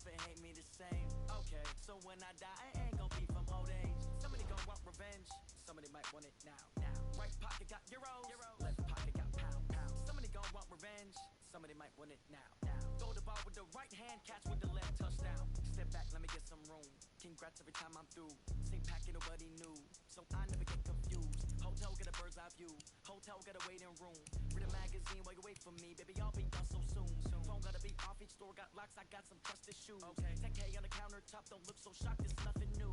love and hate me the same. Okay, so when I die, I ain't gonna be from old age. Somebody gonna want revenge, somebody might want it now. Right pocket got euros, left pocket got pound. Somebody gonna want revenge, somebody might want it now. Throw the ball with the right hand, catch with the left, touchdown. Step back, let me get some room. Congrats every time I'm through. Same packet, nobody knew, so I never get confused. Hotel get a bird's eye view, hotel get a waiting room. Read a magazine while you wait for me, baby, I'll be done so soon. Phone gotta be off, each store got locks, I got some trusted shoes. 10K on the countertop, don't look so shocked, it's nothing new.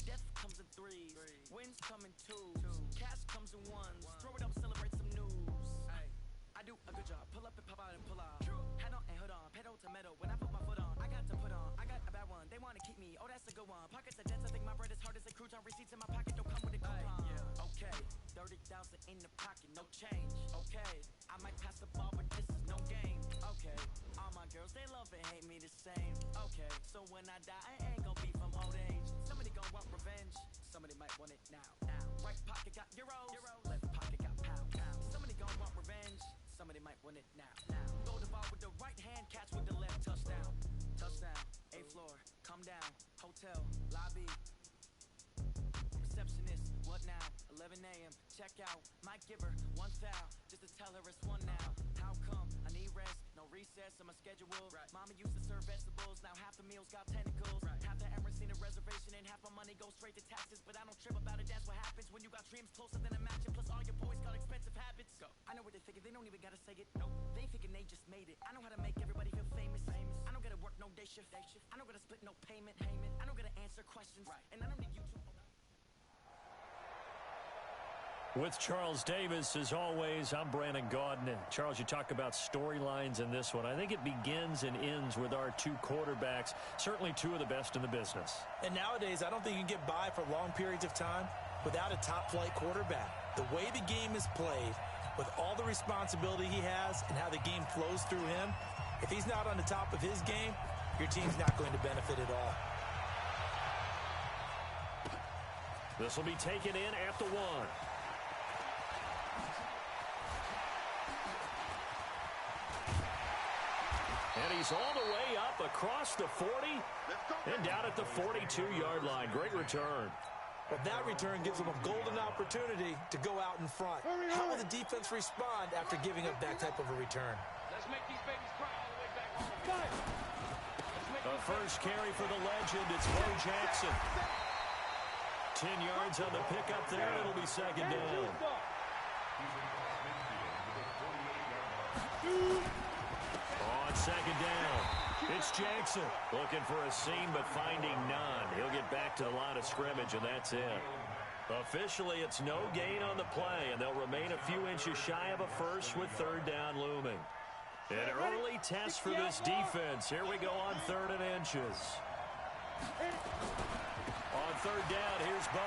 Death comes in threes, wins come in twos, cash comes in ones. Throw it up, celebrate some news. I do a good job, pull up and pop out and pull out. Head on and hood on, pedal to metal. When I put my foot on, I got to put on. I got a bad one, they wanna keep me, oh that's a good one. Pockets are dense, I think my bread is hard as a crouton. Receipts in my pocket don't come with a coupon. Okay, 30,000 in the pocket, no change. Okay, I might pass the ball, but this is no game. Okay, all my girls, they love and hate me the same. Okay, so when I die, I ain't gonna be from old age. Somebody gon' want revenge, somebody might want it now. Right pocket got euros, left pocket got pound. Somebody gon' want revenge, somebody might want it now. Throw the ball with the right hand, catch with the left, touchdown. Touchdown, 8th floor, come down, hotel, lobby. Receptionist, what now? 11 a.m., check out. Might give her one foul, just to tell her it's one now. How come? I need rest, no recess on my schedule. Mama used to serve vegetables, now half the meals got tentacles. Half the Emirates seen a reservation and half my money goes straight to taxes. But I don't trip about it, that's what happens when you got dreams closer than a mansion. Plus all your boys got expensive habits. I know what they thinking, they don't even gotta say it. Nope, they thinking they just made it. I know how to make everybody feel famous. I don't gotta work no day shift. I don't gotta split no payment. I don't gotta answer questions. And I don't need you to. With Charles Davis, as always, I'm Brandon Gaudin. And Charles, you talk about storylines in this one. I think it begins and ends with our two quarterbacks, certainly two of the best in the business. And nowadays, I don't think you can get by for long periods of time without a top-flight quarterback. The way the game is played, with all the responsibility he has and how the game flows through him, if he's not on the top of his game, your team's not going to benefit at all. This will be taken in at the 1. And he's all the way up across the 40 and down at the 42-yard line. Great return. But that return gives them a golden opportunity to go out in front. How will the defense respond after giving up that type of a return? Let's make these babies cry all the way back home. The first carry for the legend, it's Bo Jackson. 10 yards on the pickup there. It'll be second down. On second down, it's Jackson. Looking for a seam, but finding none. He'll get back to the line of scrimmage, and that's it. Officially, it's no gain on the play, and they'll remain a few inches shy of a first with third down looming. An early test for this defense. Here we go on 3rd and inches. On 3rd down, here's Bo.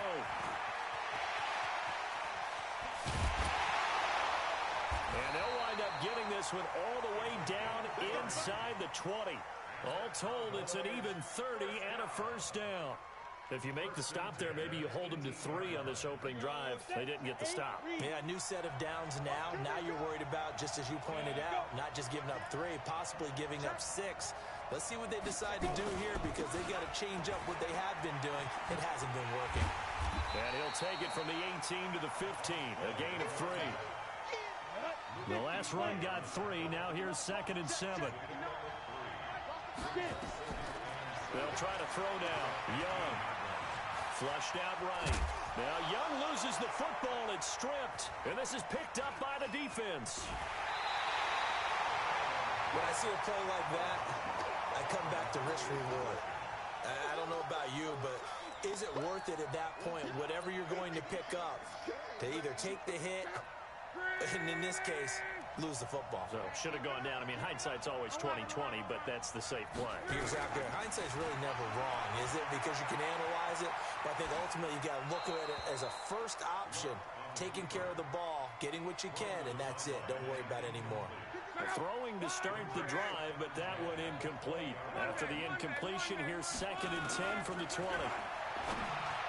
And they'll wind up getting this one all the way down inside the 20. All told, it's an even 30 and a first down. If you make the stop there, maybe you hold them to 3 on this opening drive. They didn't get the stop. Yeah, new set of downs now. Now you're worried about, just as you pointed out, not just giving up 3, possibly giving up 6. Let's see what they decide to do here, because they've got to change up what they have been doing. It hasn't been working. And he'll take it from the 18 to the 15, a gain of 3. The last run got 3. Now here's 2nd and 7. They'll try to throw down. Young. Flushed out right. Now Young loses the football. It's stripped. And this is picked up by the defense. When I see a play like that, I come back to risk reward. I don't know about you, but is it worth it at that point, whatever you're going to pick up, to either take the hit, and in this case, lose the football? So, should have gone down. I mean, hindsight's always 20/20, but that's the safe play. Exactly. Hindsight's really never wrong, is it? Because you can analyze it, but I think ultimately you got to look at it as a first option, taking care of the ball, getting what you can, and that's it. Don't worry about it anymore. Throwing to start the drive, but that one incomplete. After the incompletion, here's 2nd and 10 from the 20.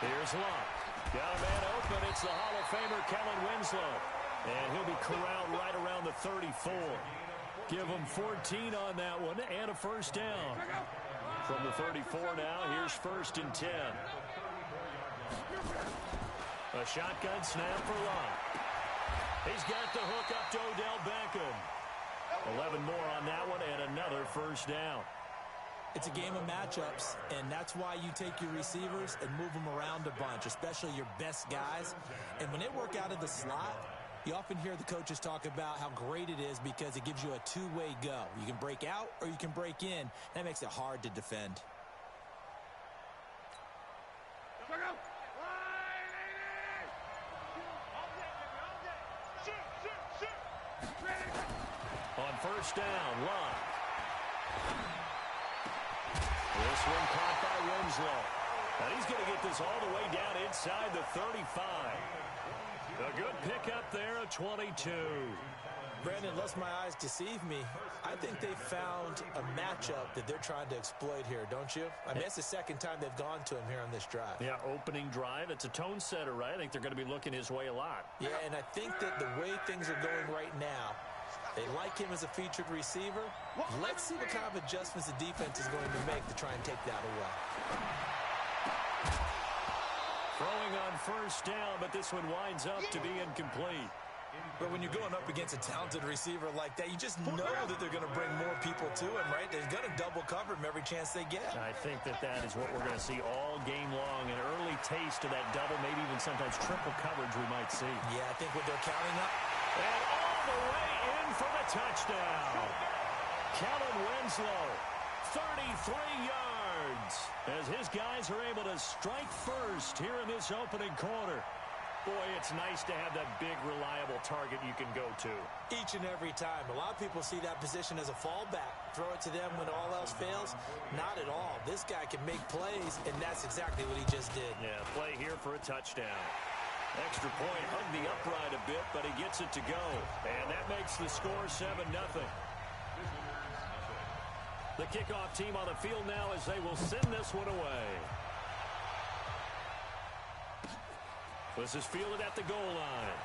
Here's Luck. Got a man open. It's the Hall of Famer, Kellen Winslow. And he'll be corralled right around the 34. Give him 14 on that one and a first down. From the 34 now, here's 1st and 10. A shotgun snap for Locke. He's got the hook up to Odell Beckham. 11 more on that one and another 1st down. It's a game of matchups, and that's why you take your receivers and move them around a bunch, especially your best guys. And when they work out of the slot, you often hear the coaches talk about how great it is because it gives you a two-way go. You can break out or you can break in. That makes it hard to defend. On 1st down, Locke. This one caught by Winslow. And he's going to get this all the way down inside the 35. A good pickup there at 22. Brandon, unless my eyes deceive me, I think they found a matchup that they're trying to exploit here, don't you? I mean, it's the second time they've gone to him here on this drive. Yeah, opening drive. It's a tone setter, right? I think they're going to be looking his way a lot. Yeah, and I think that the way things are going right now, they like him as a featured receiver. Let's see what kind of adjustments the defense is going to make to try and take that away. Throwing on 1st down, but this one winds up to be incomplete. But when you're going up against a talented receiver like that, you just know that they're going to bring more people to him, right? They're going to double cover him every chance they get. I think that is what we're going to see all game long. An early taste of that double, maybe even sometimes triple coverage we might see. Yeah, I think what they're counting up. And all the way in for the touchdown. Kellen Winslow, 33 yards, as his guys are able to strike first here in this opening quarter. Boy, it's nice to have that big, reliable target you can go to. Each and every time. A lot of people see that position as a fallback. Throw it to them when all else fails. Not at all. This guy can make plays, and that's exactly what he just did. Yeah, play here for a touchdown. Extra point, hugged the upright a bit, but he gets it to go. And that makes the score 7-0. The kickoff team on the field now as they will send this one away. This is fielded at the goal line.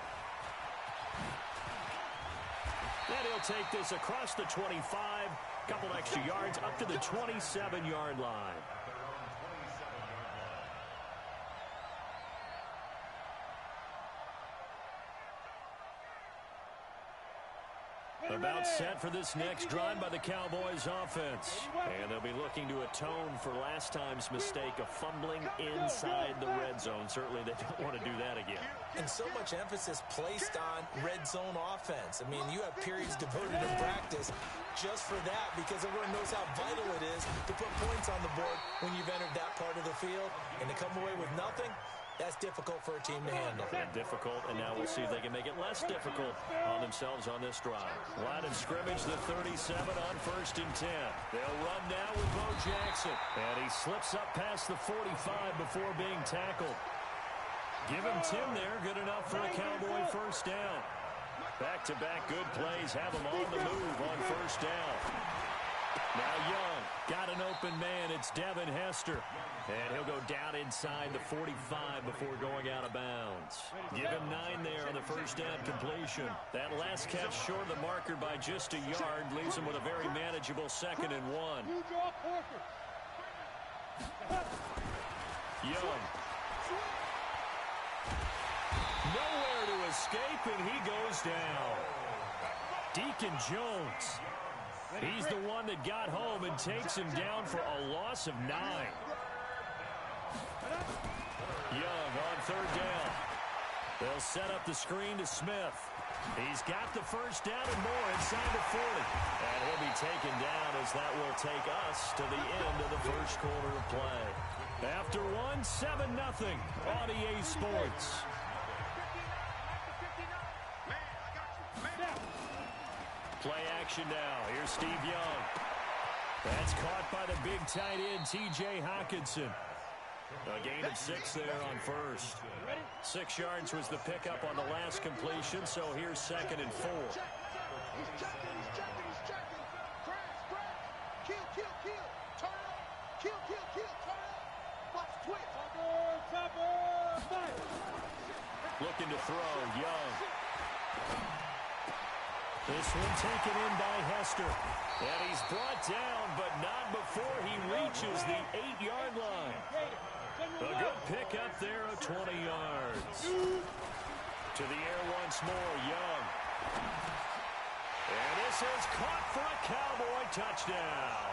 And he'll take this across the 25, couple extra yards up to the 27-yard line. About set for this next drive by the Cowboys offense. And they'll be looking to atone for last time's mistake of fumbling inside the red zone. Certainly they don't want to do that again. And so much emphasis placed on red zone offense. I mean, you have periods devoted in practice just for that because everyone knows how vital it is to put points on the board when you've entered that part of the field. And to come away with nothing, that's difficult for a team to handle. Yeah, difficult, and now we'll see if they can make it less difficult on themselves on this drive. Line of scrimmage, the 37 on 1st and 10. They'll run now with Bo Jackson, and he slips up past the 45 before being tackled. Give him 10 there, good enough for a Cowboy 1st down. Back-to-back good plays have him on the move on 1st down. Now Young got an open man. It's Devin Hester. And he'll go down inside the 45 before going out of bounds. Give him 9 there on the 1st down completion. That last catch short of the marker by just a yard leaves him with a very manageable 2nd and 1. Young. Nowhere to escape, and he goes down. Deacon Jones. He's the one that got home and takes him down for a loss of 9. Young on 3rd down. They'll set up the screen to Smith. He's got the 1st down and more inside the 40. And he'll be taken down as that will take us to the end of the 1st quarter of play. After one, 7-0 on EA Sports. Play action now. Here's Steve Young. That's caught by the big tight end, T.J. Hockenson. A gain of 6 there on 1st. 6 yards was the pickup on the last completion, so here's 2nd and 4. He's checking. Kill. Turn up. Kill. Turn up. Watch twitch. Looking to throw, Young. This one taken in by Hester. And he's brought down, but not before he reaches the 8-yard line. A good pick up there of 20 yards. To the air once more, Young. And this is caught for a Cowboy touchdown.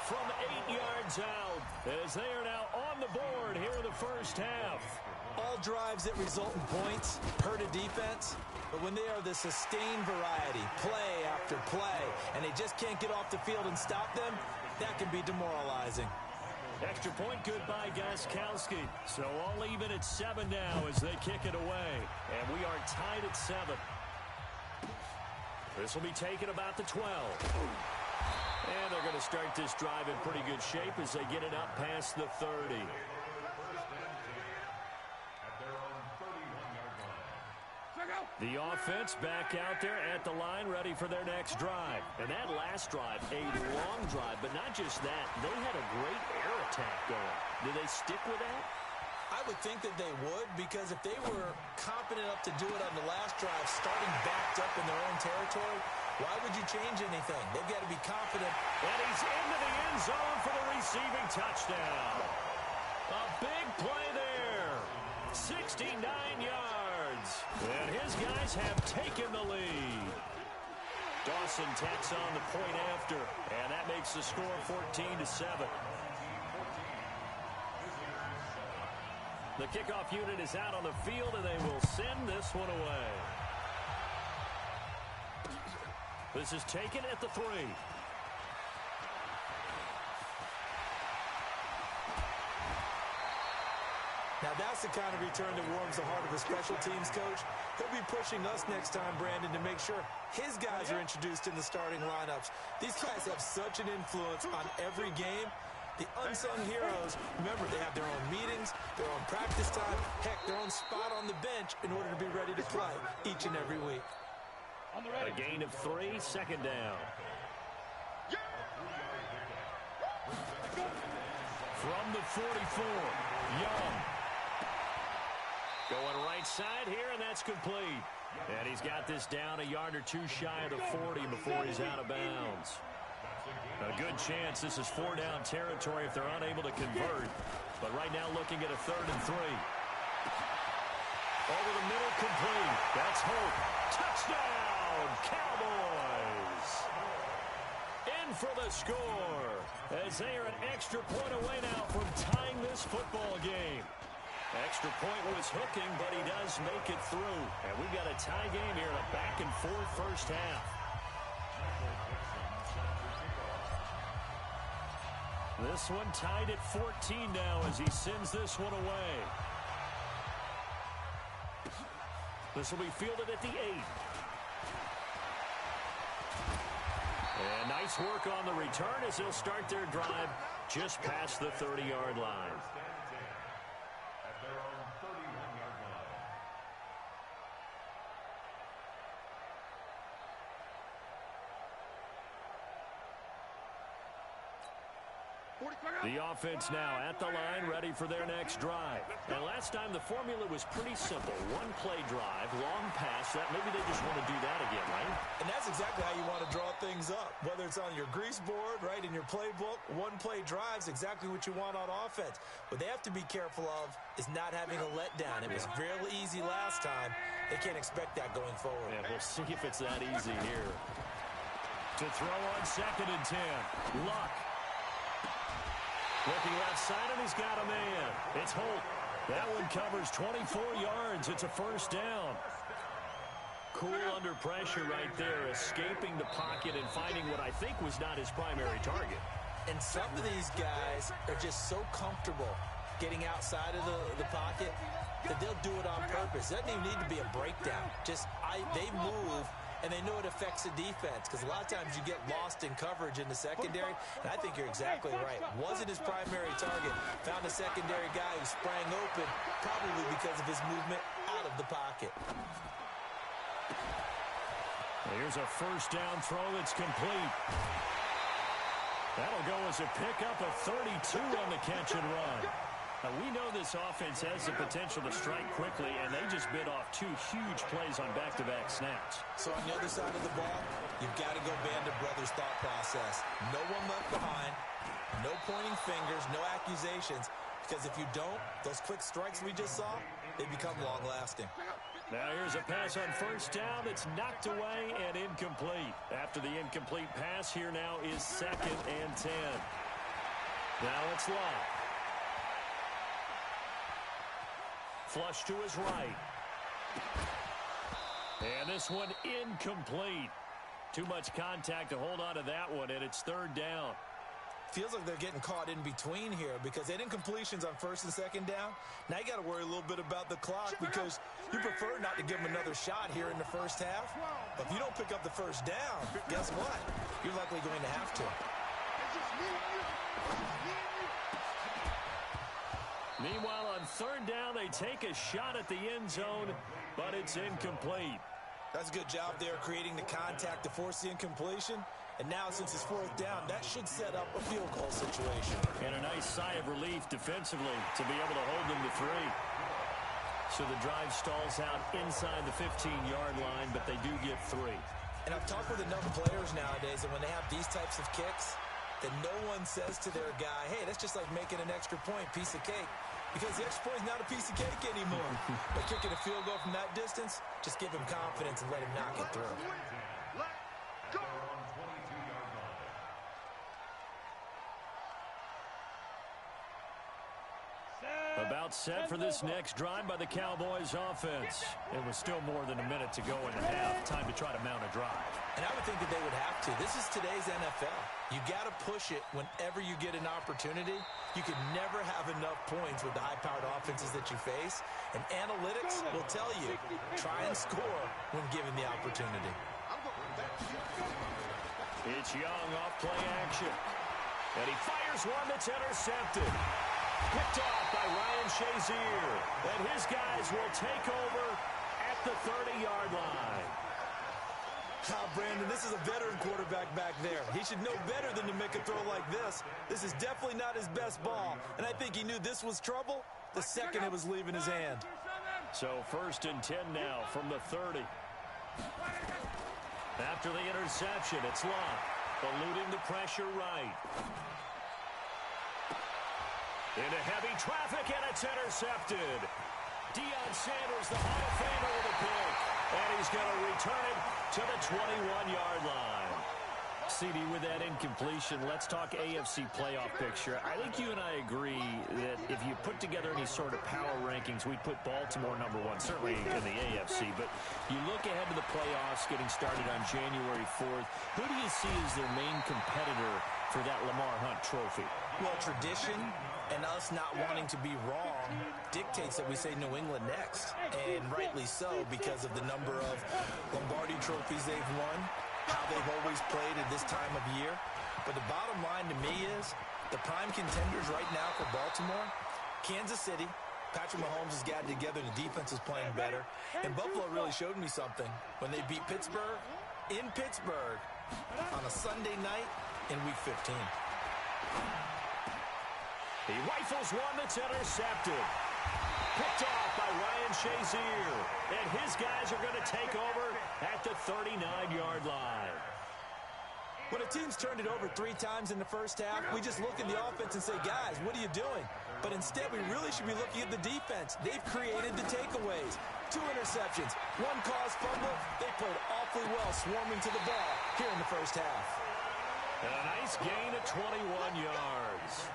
From 8 yards out, as they are now on the board here in the first half. All drives that result in points hurt a defense, but when they are the sustained variety, play after play, and they just can't get off the field and stop them, that can be demoralizing. Extra point good by Gostkowski. So all even at 7 now as they kick it away. And we are tied at 7. This will be taken about the 12. And they're going to start this drive in pretty good shape as they get it up past the 30. The offense back out there at the line, ready for their next drive. And that last drive, a long drive, but not just that. They had a great air attack going. Did they stick with that? I would think that they would, because if they were confident enough to do it on the last drive, starting backed up in their own territory, why would you change anything? They've got to be confident. And he's into the end zone for the receiving touchdown. A big play there. 69 yards. And his guys have taken the lead. Dawson tacks on the point after. And that makes the score 14-7. The kickoff unit is out on the field, and they will send this one away. This is taken at the 3. Now, that's the kind of return that warms the heart of a special teams coach. He'll be pushing us next time, Brandon, to make sure his guys are introduced in the starting lineups. These guys have such an influence on every game. The unsung heroes, remember, they have their own meetings, their own practice time, heck, their own spot on the bench in order to be ready to play each and every week. A gain of 3, second down. From the 44, Young. Going right side here, and that's complete. And he's got this down a yard or 2 shy of the 40 before he's out of bounds. A good chance this is 4-down territory if they're unable to convert. But right now looking at a 3rd and 3. Over the middle, complete. That's Hope. Touchdown, Cowboys! In for the score, as they are an extra point away now from tying this football game. Extra point was hooking, but he does make it through. And we've got a tie game here in a back-and-forth first half. This one tied at 14 now as he sends this one away. This will be fielded at the 8. And nice work on the return as they'll start their drive just past the 30-yard line. The offense now at the line, ready for their next drive. And last time the formula was pretty simple. One-play drive, long pass. That maybe they just want to do that again, right? And that's exactly how you want to draw things up. Whether it's on your grease board, right, in your playbook, one-play drive's exactly what you want on offense. What they have to be careful of is not having a letdown. It was real easy last time. They can't expect that going forward. Yeah, we'll see if it's that easy here. To throw on 2nd and 10. Luck. Looking left side, and he's got a man. It's Holt. That one covers 24 yards. It's a first down. Cool under pressure right there, escaping the pocket and finding what I think was not his primary target. And some of these guys are just so comfortable getting outside of the pocket that they'll do it on purpose. It doesn't even need to be a breakdown. They move, and they know it affects the defense, because a lot of times you get lost in coverage in the secondary, and I think you're exactly right. Wasn't his primary target. Found a secondary guy who sprang open, probably because of his movement out of the pocket. Here's a first down throw that's complete. That'll go as a pickup of 32 on the catch and run. Now, we know this offense has the potential to strike quickly, and they just bit off 2 huge plays on back-to-back snaps. So on the other side of the ball, you've got to go Band of Brothers thought process. No one left behind, no no pointing fingers, no accusations, because if you don't, those quick strikes we just saw, they become long-lasting. Now here's a pass on first down that's knocked away and incomplete. After the incomplete pass, here now is 2nd and 10. Now it's Love. Flush to his right. And this one incomplete. Too much contact to hold on to that one, and it's 3rd down. Feels like they're getting caught in between here because they had incompletions on 1st and 2nd down. Now you got to worry a little bit about the clock because you prefer not to give them another shot here in the first half. But if you don't pick up the first down, guess what? You're likely going to have to. Meanwhile, on 3rd down, they take a shot at the end zone, but it's incomplete. That's a good job there creating the contact to force the incompletion. And now, since it's 4th down, that should set up a field goal situation. And a nice sigh of relief defensively to be able to hold them to 3. So the drive stalls out inside the 15-yard line, but they do get 3. And I've talked with enough players nowadays that when they have these types of kicks, that no one says to their guy, hey, that's just like making an extra point, piece of cake. Because the extra point is not a piece of cake anymore. But kicking a field goal from that distance, just give him confidence and let him knock it through. About set for this next drive by the Cowboys offense. It was still more than a minute to go in the half. Time to try to mount a drive. And I would think that they would have to. This is today's NFL. You got to push it whenever you get an opportunity. You can never have enough points with the high-powered offenses that you face. And analytics will tell you, try and score when given the opportunity. It's Young off play action. And he fires one that's intercepted. Picked off by Ryan Shazier. And his guys will take over at the 30-yard line. Brandon, this is a veteran quarterback back there. He should know better than to make a throw like this. This is definitely not his best ball. And I think he knew this was trouble the second it was leaving his hand. So 1st and 10 now from the 30. After the interception, it's Love. Eluding the pressure right. Into heavy traffic, and it's intercepted. Deion Sanders, the Hall of Famer, with a pick. And he's going to return it to the 21-yard line. CD, with that incompletion, let's talk AFC playoff picture. I think you and I agree that if you put together any sort of power rankings, we'd put Baltimore number 1, certainly in the AFC. But you look ahead to the playoffs getting started on January 4th. Who do you see as their main competitor for that Lamar Hunt trophy? Well, tradition and us not wanting to be wrong dictates that we say New England next. And rightly so, because of the number of Lombardi trophies they've won, how they've always played at this time of year. But the bottom line to me is the prime contenders right now for Baltimore, Kansas City. Patrick Mahomes has gotten together. The defense is playing better. And Buffalo really showed me something when they beat Pittsburgh in Pittsburgh on a Sunday night in Week 15. He rifles one that's intercepted. Picked off by Ryan Shazier. And his guys are going to take over at the 39-yard line. When a team's turned it over 3 times in the first half, we just look at the offense and say, guys, what are you doing? But instead, we really should be looking at the defense. They've created the takeaways. 2 interceptions, 1 caused fumble. They played awfully well swarming to the ball here in the first half. And a nice gain of 21 yards.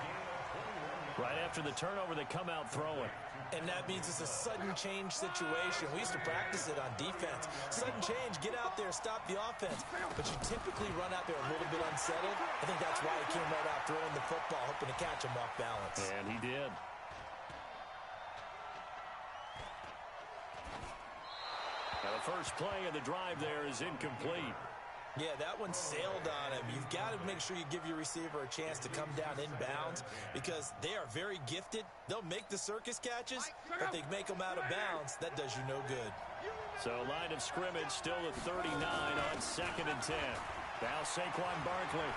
Right after the turnover, they come out throwing. And that means it's a sudden change situation. We used to practice it on defense. Sudden change, get out there, stop the offense. But you typically run out there a little bit unsettled. I think that's why he came right out throwing the football, hoping to catch him off balance. And he did. Now the first play of the drive there is incomplete. Yeah, that one sailed on him. You've got to make sure you give your receiver a chance to come down inbounds because they are very gifted. They'll make the circus catches, but they make them out of bounds. That does you no good. So line of scrimmage still at 39 on 2nd and 10. Now Saquon Barkley.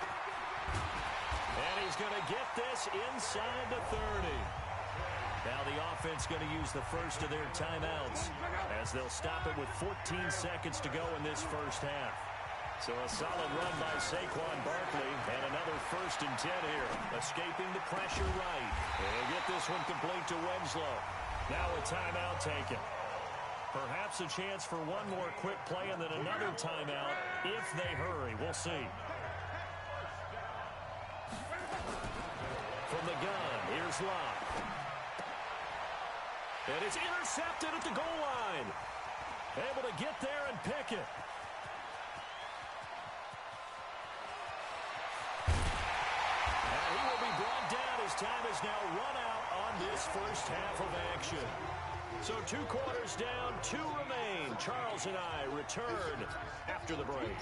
And he's going to get this inside the 30. Now the offense going to use the first of their timeouts as they'll stop it with 14 seconds to go in this first half. So a solid run by Saquon Barkley, and another 1st and 10 here. Escaping the pressure right. And get this one complete to Winslow. Now a timeout taken. Perhaps a chance for one more quick play and then another timeout if they hurry. We'll see. From the gun, here's Locke. And it's intercepted at the goal line. Able to get there and pick it. And he will be brought down as time is now run out on this first half of action. So 2 quarters down, 2 remain. Charles and I return after the break.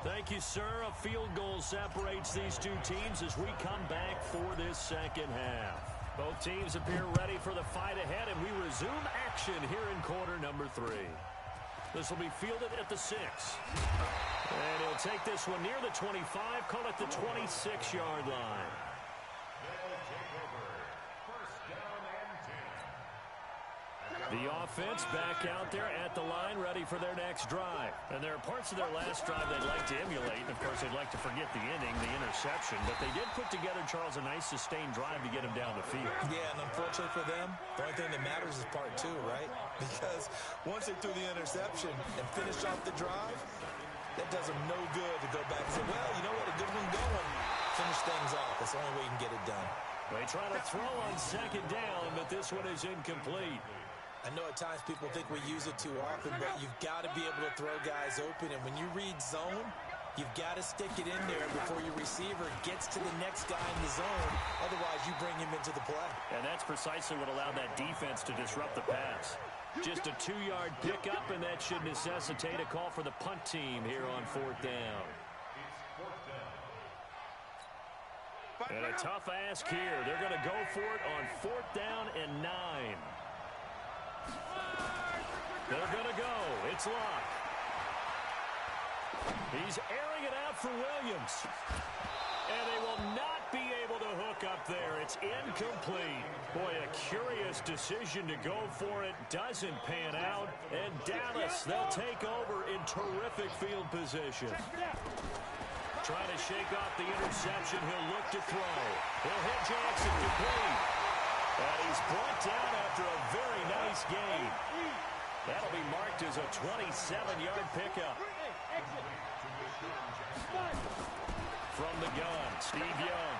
Thank you, sir. A field goal separates these two teams as we come back for this second half. Both teams appear ready for the fight ahead, and we resume action here in quarter number 3. This will be fielded at the 6. And he'll take this one near the 25, call it the 26-yard line. The offense back out there at the line, ready for their next drive. And there are parts of their last drive they'd like to emulate. And, of course, they'd like to forget the inning, the interception. But they did put together, Charles, a nice sustained drive to get him down the field. Yeah, and unfortunately for them, the only thing that matters is part 2, right? Because once they threw the interception and finished off the drive, that does them no good to go back and say, well, you know what, a good one going. Finish things off. That's the only way you can get it done. They try to throw on 2nd down, but this one is incomplete. I know at times people think we use it too often, but you've got to be able to throw guys open. And when you read zone, you've got to stick it in there before your receiver gets to the next guy in the zone. Otherwise, you bring him into the play. And that's precisely what allowed that defense to disrupt the pass. Just a 2-yard pickup, and that should necessitate a call for the punt team here on 4th down. And a tough ask here. They're going to go for it on 4th down and 9. They're going to go. It's Locke. He's airing it out for Williams. And they will not be able to hook up there. It's incomplete. Boy, a curious decision to go for it. Doesn't pan out. And Dallas, they'll take over in terrific field position. Trying to shake off the interception. He'll look to throw. He'll hit Jackson complete. And he's brought down after a very nice gain. That'll be marked as a 27-yard pickup. From the gun, Steve Young.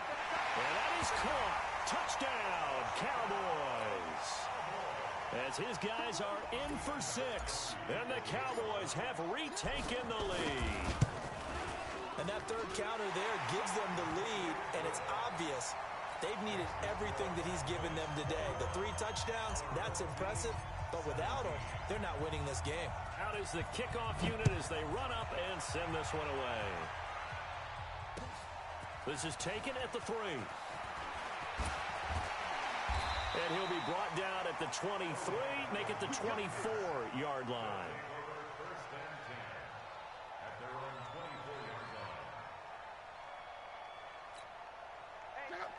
And that is caught. Touchdown, Cowboys. As his guys are in for 6. And the Cowboys have retaken the lead. And that 3rd counter there gives them the lead, and it's obvious they've needed everything that he's given them today. The 3 touchdowns, that's impressive, but without him, they're not winning this game. Out is the kickoff unit as they run up and send this one away. This is taken at the 3. And he'll be brought down at the 23, make it the 24-yard line.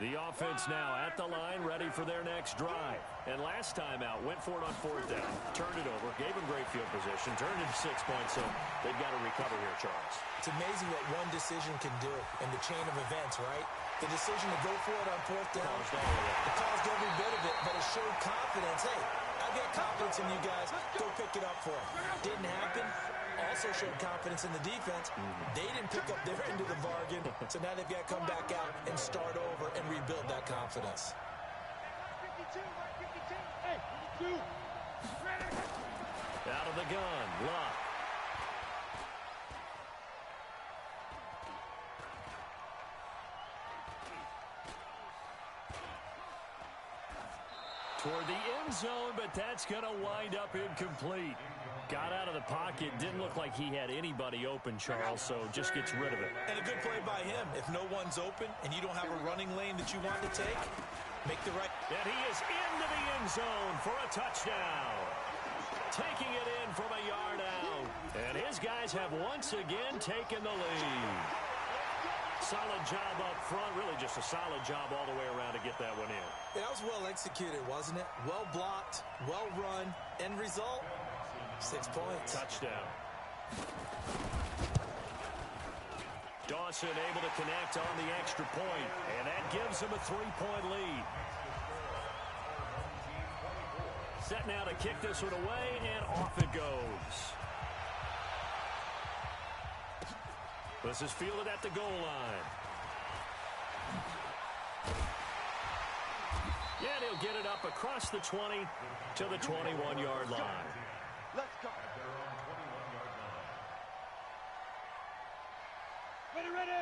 The offense now at the line, ready for their next drive. And last time out, went for it on 4th down, turned it over, gave him great field position, turned it 6 points, so they've got to recover here, Charles. It's amazing what one decision can do in the chain of events, right? The decision to go for it on 4th down, it caused every bit of it, but it showed confidence. Hey, I've got confidence in you guys. Go pick it up for them. Didn't happen. Also showed confidence in the defense. They didn't pick up their end of the bargain, so now they've got to come back out and start over and rebuild that confidence. Out of the gun, Locke. Toward the end zone, but that's going to wind up incomplete. Got out of the pocket, didn't look like he had anybody open, Charles, so just gets rid of it. And a good play by him. If no one's open and you don't have a running lane that you want to take, make the right. And he is into the end zone for a touchdown. Taking it in from a yard out. And his guys have once again taken the lead. Solid job up front, really just a solid job all the way around to get that one in. Yeah, that was well executed, wasn't it? Well blocked, well run, end result, 6 points. Touchdown. Dawson able to connect on the extra point, and that gives him a 3-point lead. Set now to kick this one away, and off it goes. This is fielded at the goal line. And he'll get it up across the 20 to the 21-yard line. Let's go.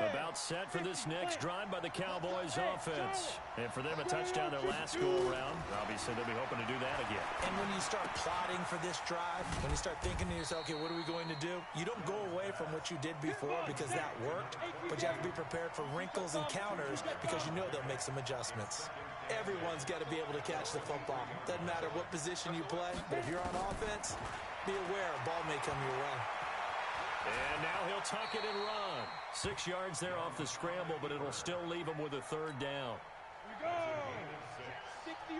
About set for this next drive by the Cowboys offense. And for them, a touchdown their last go-around. Obviously, they'll be hoping to do that again. And when you start plotting for this drive, when you start thinking to yourself, okay, what are we going to do? You don't go away from what you did before because that worked, but you have to be prepared for wrinkles and counters because you know they'll make some adjustments. Everyone's got to be able to catch the football. Doesn't matter what position you play, but if you're on offense, be aware a ball may come your way. And now he'll tuck it and run. 6 yards there off the scramble, but it'll still leave him with a third down. We go. 60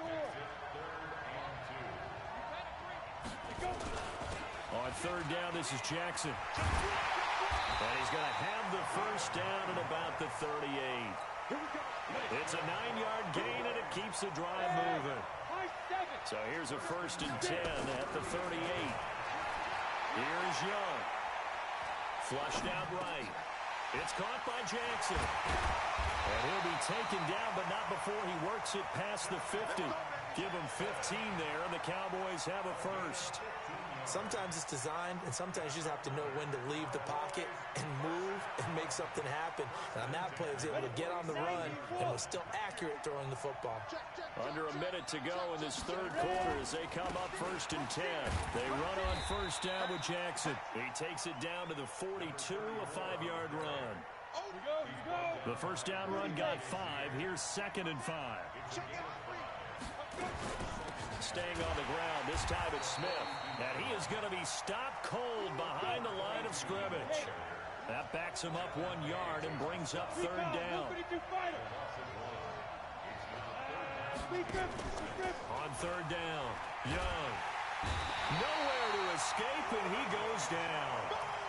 On third down, this is Jackson. And he's going to have the first down at about the 38. It's a 9-yard gain, and it keeps the drive moving. So here's a 1st and 10 at the 38. Here's Young. Flushed out right. It's caught by Jackson. And he'll be taken down, but not before he works it past the 50. Give him 15 there, and the Cowboys have a first. Sometimes it's designed, and sometimes you just have to know when to leave the pocket and move and make something happen. And on that play, he was able to get on the run and was still accurate throwing the football. Under a minute to go in this third quarter as they come up 1st and 10. They run on first down with Jackson. He takes it down to the 42, a 5-yard run. The first down run got 5. Here's 2nd and 5. Staying on the ground, this time it's Smith. And he is going to be stopped cold behind the line of scrimmage. That backs him up 1 yard and brings up third down. On third down, Young. Nowhere to escape, and he goes down.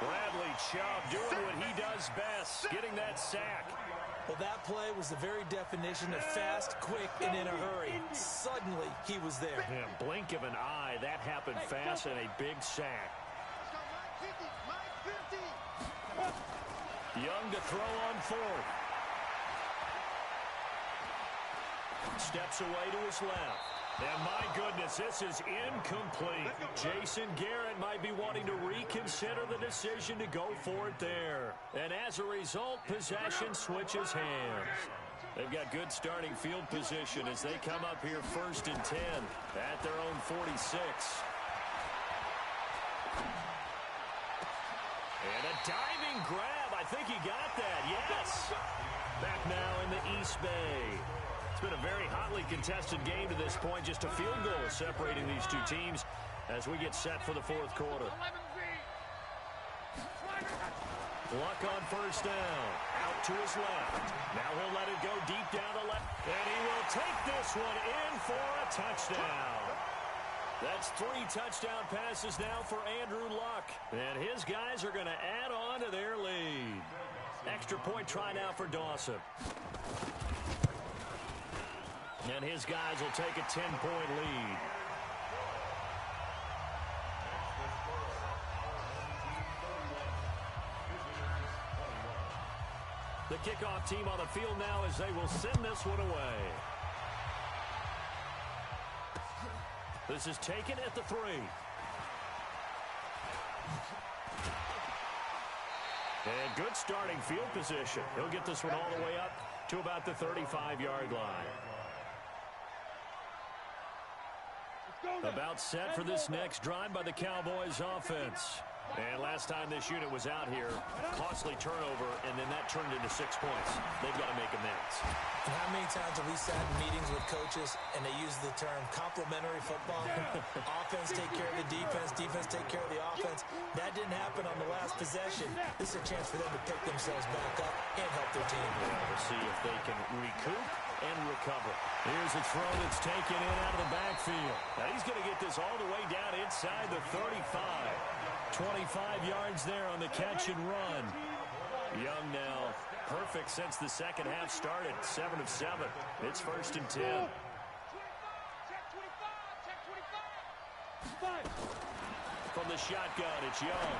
Bradley Chubb doing what he does best, getting that sack. Well, that play was the very definition of fast, quick, and in a hurry. Suddenly, he was there. Yeah, blink of an eye, that happened fast, and a big sack. Young to throw on 4th. Steps away to his left. And my goodness, this is incomplete. Jason Garrett might be wanting to reconsider the decision to go for it there. And as a result, possession switches hands. They've got good starting field position as they come up here 1st and 10 at their own 46. And a diving grab. I think he got that. Yes. Back now in the East Bay. It's been a very hotly contested game to this point. Just a field goal separating these two teams as we get set for the fourth quarter. Luck on first down. Out to his left. Now he'll let it go deep down the left. And he will take this one in for a touchdown. That's 3 touchdown passes now for Andrew Luck. And his guys are going to add on to their lead. Extra point try now for Dawson. And his guys will take a 10-point lead. The kickoff team on the field now as they will send this one away. This is taken at the 3. And good starting field position. He'll get this one all the way up to about the 35-yard line. About set for this next drive by the Cowboys offense. And last time this unit was out here, costly turnover, and then that turned into 6 points. They've got to make amends. And how many times have we sat in meetings with coaches and they use the term complementary football? Offense take care of the defense, defense take care of the offense. That didn't happen on the last possession. This is a chance for them to pick themselves back up and help their team. We'll see if they can recoup and recover. Here's a throw that's taken in out of the backfield. Now he's going to get this all the way down inside the 35. 25 yards there on the catch and run. Young now perfect since the second half started. 7 of 7. It's 1st and 10. From the shotgun, it's Young.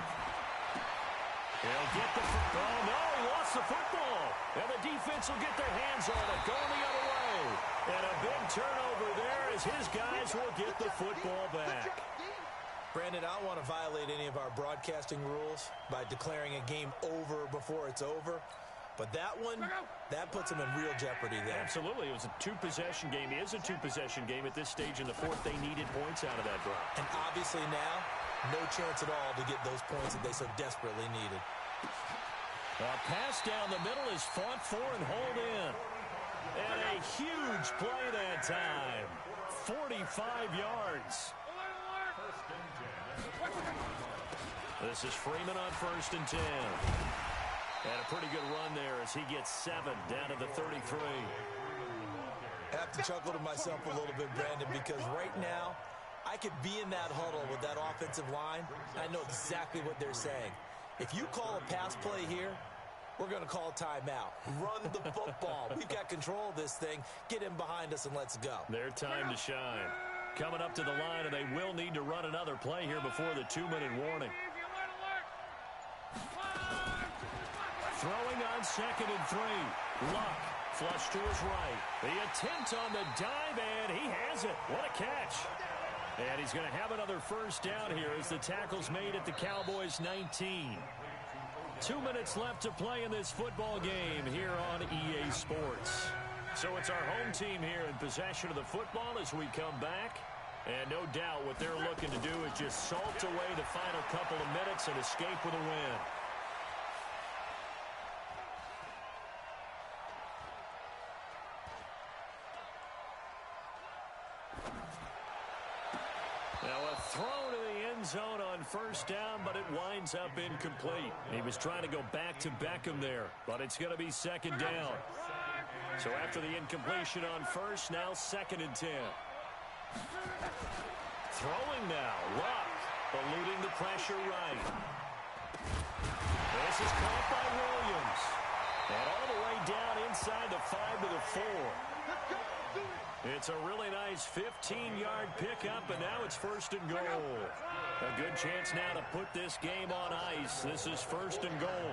He'll get the football. No, he lost the football. And the defense will get their hands on it. Going the other way. And a big turnover there as his guys will get the football back. Brandon, I don't want to violate any of our broadcasting rules by declaring a game over before it's over. But that one, that puts them in real jeopardy there. Absolutely. It was a two-possession game. It is a two-possession game at this stage in the fourth. They needed points out of that drive. And obviously now, no chance at all to get those points that they so desperately needed. A pass down the middle is fought for and hauled in. And a huge play that time. 45 yards. This is Freeman on 1st and 10. And a pretty good run there as he gets 7 down to the 33. I have to chuckle to myself a little bit, Brandon, because right now, I could be in that huddle with that offensive line. I know exactly what they're saying. If you call a pass play here, we're going to call timeout. Run the football. We've got control of this thing. Get in behind us and let's go. Their time to shine. Coming up to the line, and they will need to run another play here before the 2-minute warning. Throwing on 2nd and 3. Luck, flush to his right. The attempt on the dive, and he has it. What a catch. And he's going to have another first down here as the tackle's made at the Cowboys' 19. 2 minutes left to play in this football game here on EA Sports. So it's our home team here in possession of the football as we come back. And no doubt what they're looking to do is just salt away the final couple of minutes and escape with a win. Now a throw to the end zone on first down, but it winds up incomplete. He was trying to go back to Beckham there, but it's going to be 2nd down. So after the incompletion on first, now 2nd and 10. Throwing now, Luck, eluding the pressure right. This is caught by Williams. And all the way down inside the 5 to the 4. It's a really nice 15-yard pickup, and now it's 1st and goal. A good chance now to put this game on ice. This is 1st and goal.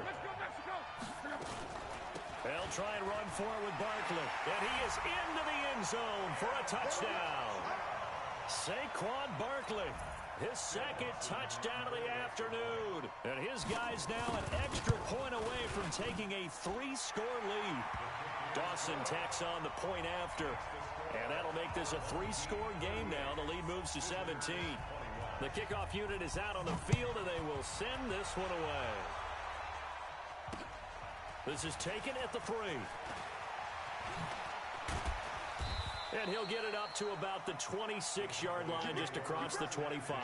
They'll try and run for it with Barkley. And he is into the end zone for a touchdown. Saquon Barkley, his 2nd touchdown of the afternoon. And his guys now an extra point away from taking a 3-score lead. Dawson tacks on the point after. And that'll make this a 3-score game now. The lead moves to 17. The kickoff unit is out on the field, and they will send this one away. This is taken at the 3. And he'll get it up to about the 26-yard line just across the 25.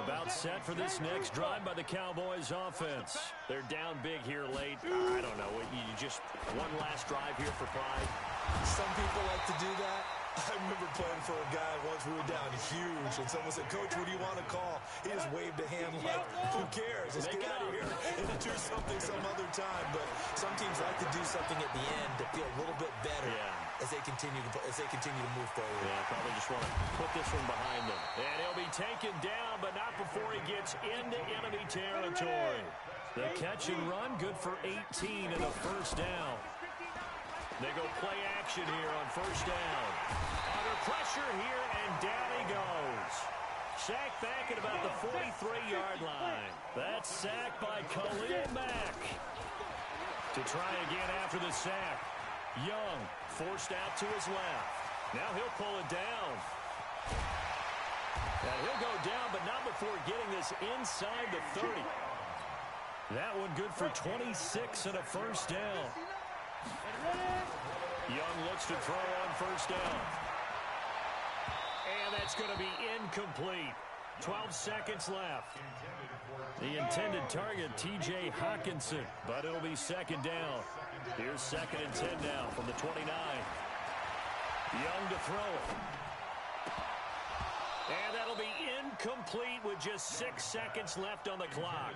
About set for this next drive by the Cowboys offense. They're down big here late. I don't know. You just one last drive here for pride. Some people like to do that. I remember playing for a guy once. We were down huge, and someone said, "Coach, what do you want to call?" He just waved a hand like, "Who cares? Let's get out of here and do something some other time." But some teams like to do something at the end to feel a little bit better as they continue to move forward. Yeah, probably just want to put this one behind them. And he'll be taken down, but not before he gets into enemy territory. The catch and run, good for 18 and a first down. They go play action here on first down. Under pressure here, and down he goes. Sacked back at about the 43-yard line. That's sacked by Khalil Mack. To try again after the sack. Young forced out to his left. Now he'll pull it down. And he'll go down, but not before getting this inside the 30. That one good for 26 and a first down. Young looks to throw on first down. And that's going to be incomplete. 12 seconds left. The intended target, T.J. Hawkinson, but it'll be 2nd down. Here's 2nd and 10 now from the 29. Young to throw it. And that'll be incomplete with just 6 seconds left on the clock.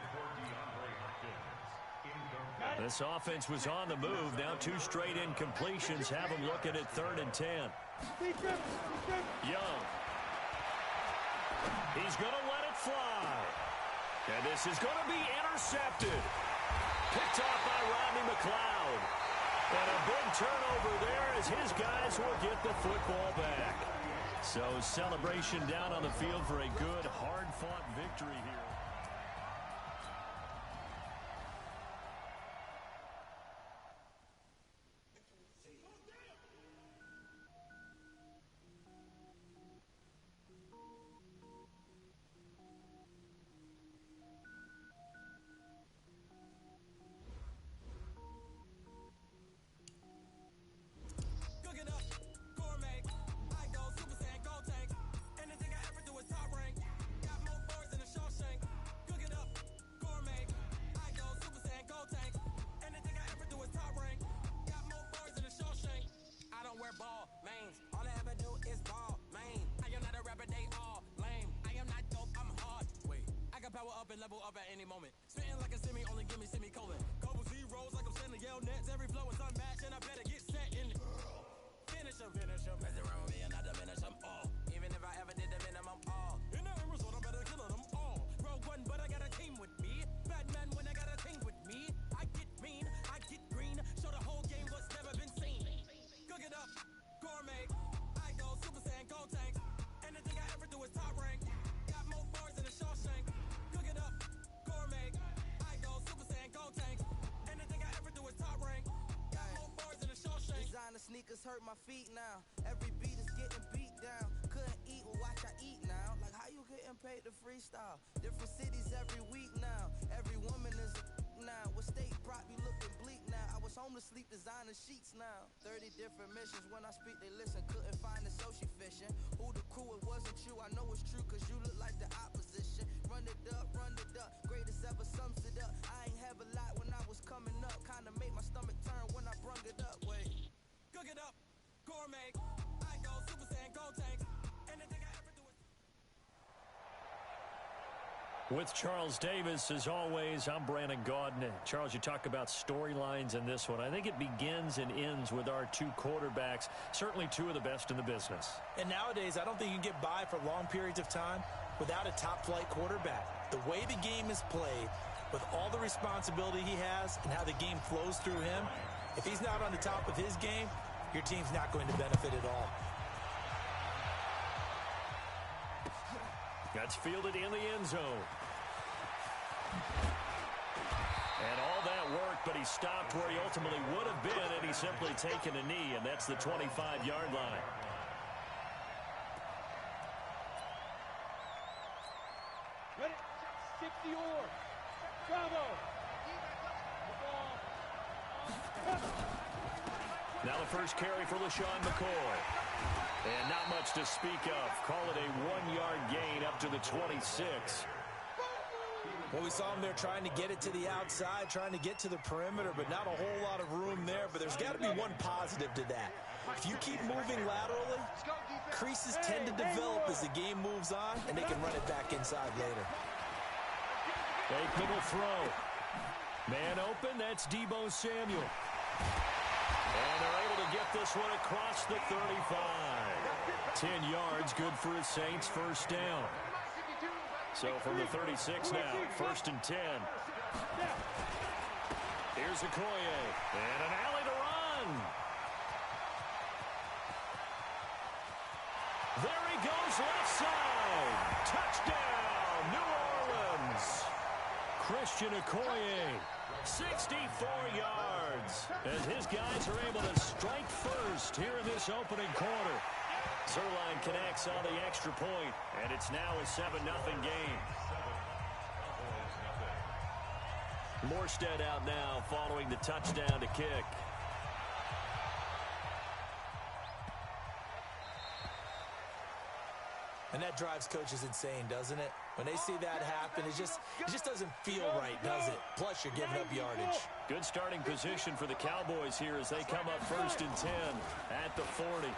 This offense was on the move. Now 2 straight incompletions have them looking at 3rd and 10. Young. He's going to let it fly. And this is going to be intercepted. Picked off by Rodney McLeod. And a big turnover there as his guys will get the football back. So celebration down on the field for a good, hard-fought victory here. Level up at any moment. Spitting like a semi, only give me semicolon. Couple zeros like I'm sending yell nets. Every flow is unmatched, and I better get set in. Finish them. Mess around with me and I diminish them all. Even if I ever did the minimum all. In the end result, I better kill them all. Rogue one, but I got a team with me. Bad man when I got a team with me. I get mean, I get green. Show the whole game what's never been seen. Cook it up, gourmet. I go Super Saiyan, go tank. Anything I ever do is top rank. Got more bars than a Shawshank. Cook it up, gourmet. I go Super Saiyan, go tank. Anything I ever do is top rank. Got more bars than a Shawshank. Designer sneakers hurt my feet now. Every beat is getting beat down. Couldn't eat, well watch I eat now. Like how you getting paid to freestyle? Different cities every week now. Every woman is a now. What state brought me looking bleak now? I was home to sleep designer sheets now. 30 different missions. When I speak they listen. Couldn't find it so she fishing. Who the crew? It wasn't you. I know it's true cause you look like the opposition. Run it up. Greatest ever sums it up. I ain't have a lot when I was coming up. Kinda made my stomach turn when I brung it up. Wait. Cook it up, gourmet. I go Super Saiyan, go tank. Anything I ever do is... With Charles Davis, as always, I'm Brandon Gaudin. Charles, you talk about storylines in this one. I think it begins and ends with our 2 quarterbacks, certainly 2 of the best in the business. And nowadays, I don't think you can get by for long periods of time without a top-flight quarterback. The way the game is played, with all the responsibility he has and how the game flows through him, if he's not on the top of his game, your team's not going to benefit at all. That's fielded in the end zone. And all that work, but he stopped where he ultimately would have been, and he's simply taken a knee, and that's the 25-yard line. Ready? 60 or. Bravo. Now the first carry for LaShawn McCoy. And not much to speak of. Call it a 1-yard gain up to the 26. Well, we saw him there trying to get it to the outside, trying to get to the perimeter, but not a whole lot of room there. But there's got to be one positive to that. If you keep moving laterally, creases tend to develop as the game moves on, and they can run it back inside later. Fake middle throw. Man open, that's Deebo Samuel. And they're able to get this one across the 35. 10 yards, good for the Saints, first down. So from the 36 now, 1st and 10. Here's Okoye, and an alley to run. There he goes, left side. Touchdown, New Orleans. Christian Okoye, 64 yards, as his guys are able to strike first here in this opening quarter. Zerline connects on the extra point, and it's now a 7-0 game. Morstead out now following the touchdown to kick. And that drives coaches insane, doesn't it? When they see that happen, it just doesn't feel right, does it? Plus, you're giving up yardage. Good starting position for the Cowboys here as they come up 1st and 10 at the 40.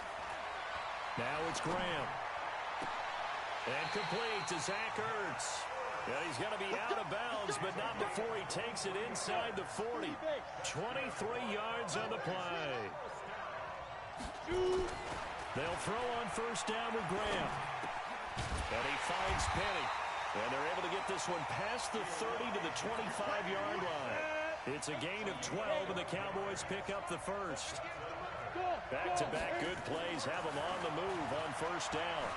Now it's Graham. And complete to Zach Ertz. And he's going to be out of bounds, but not before he takes it inside the 40. 23 yards on the play. They'll throw on first down with Graham. And he finds Penny. And they're able to get this one past the 30 to the 25-yard line. It's a gain of 12, and the Cowboys pick up the first. Back-to-back good plays have them on the move on first down.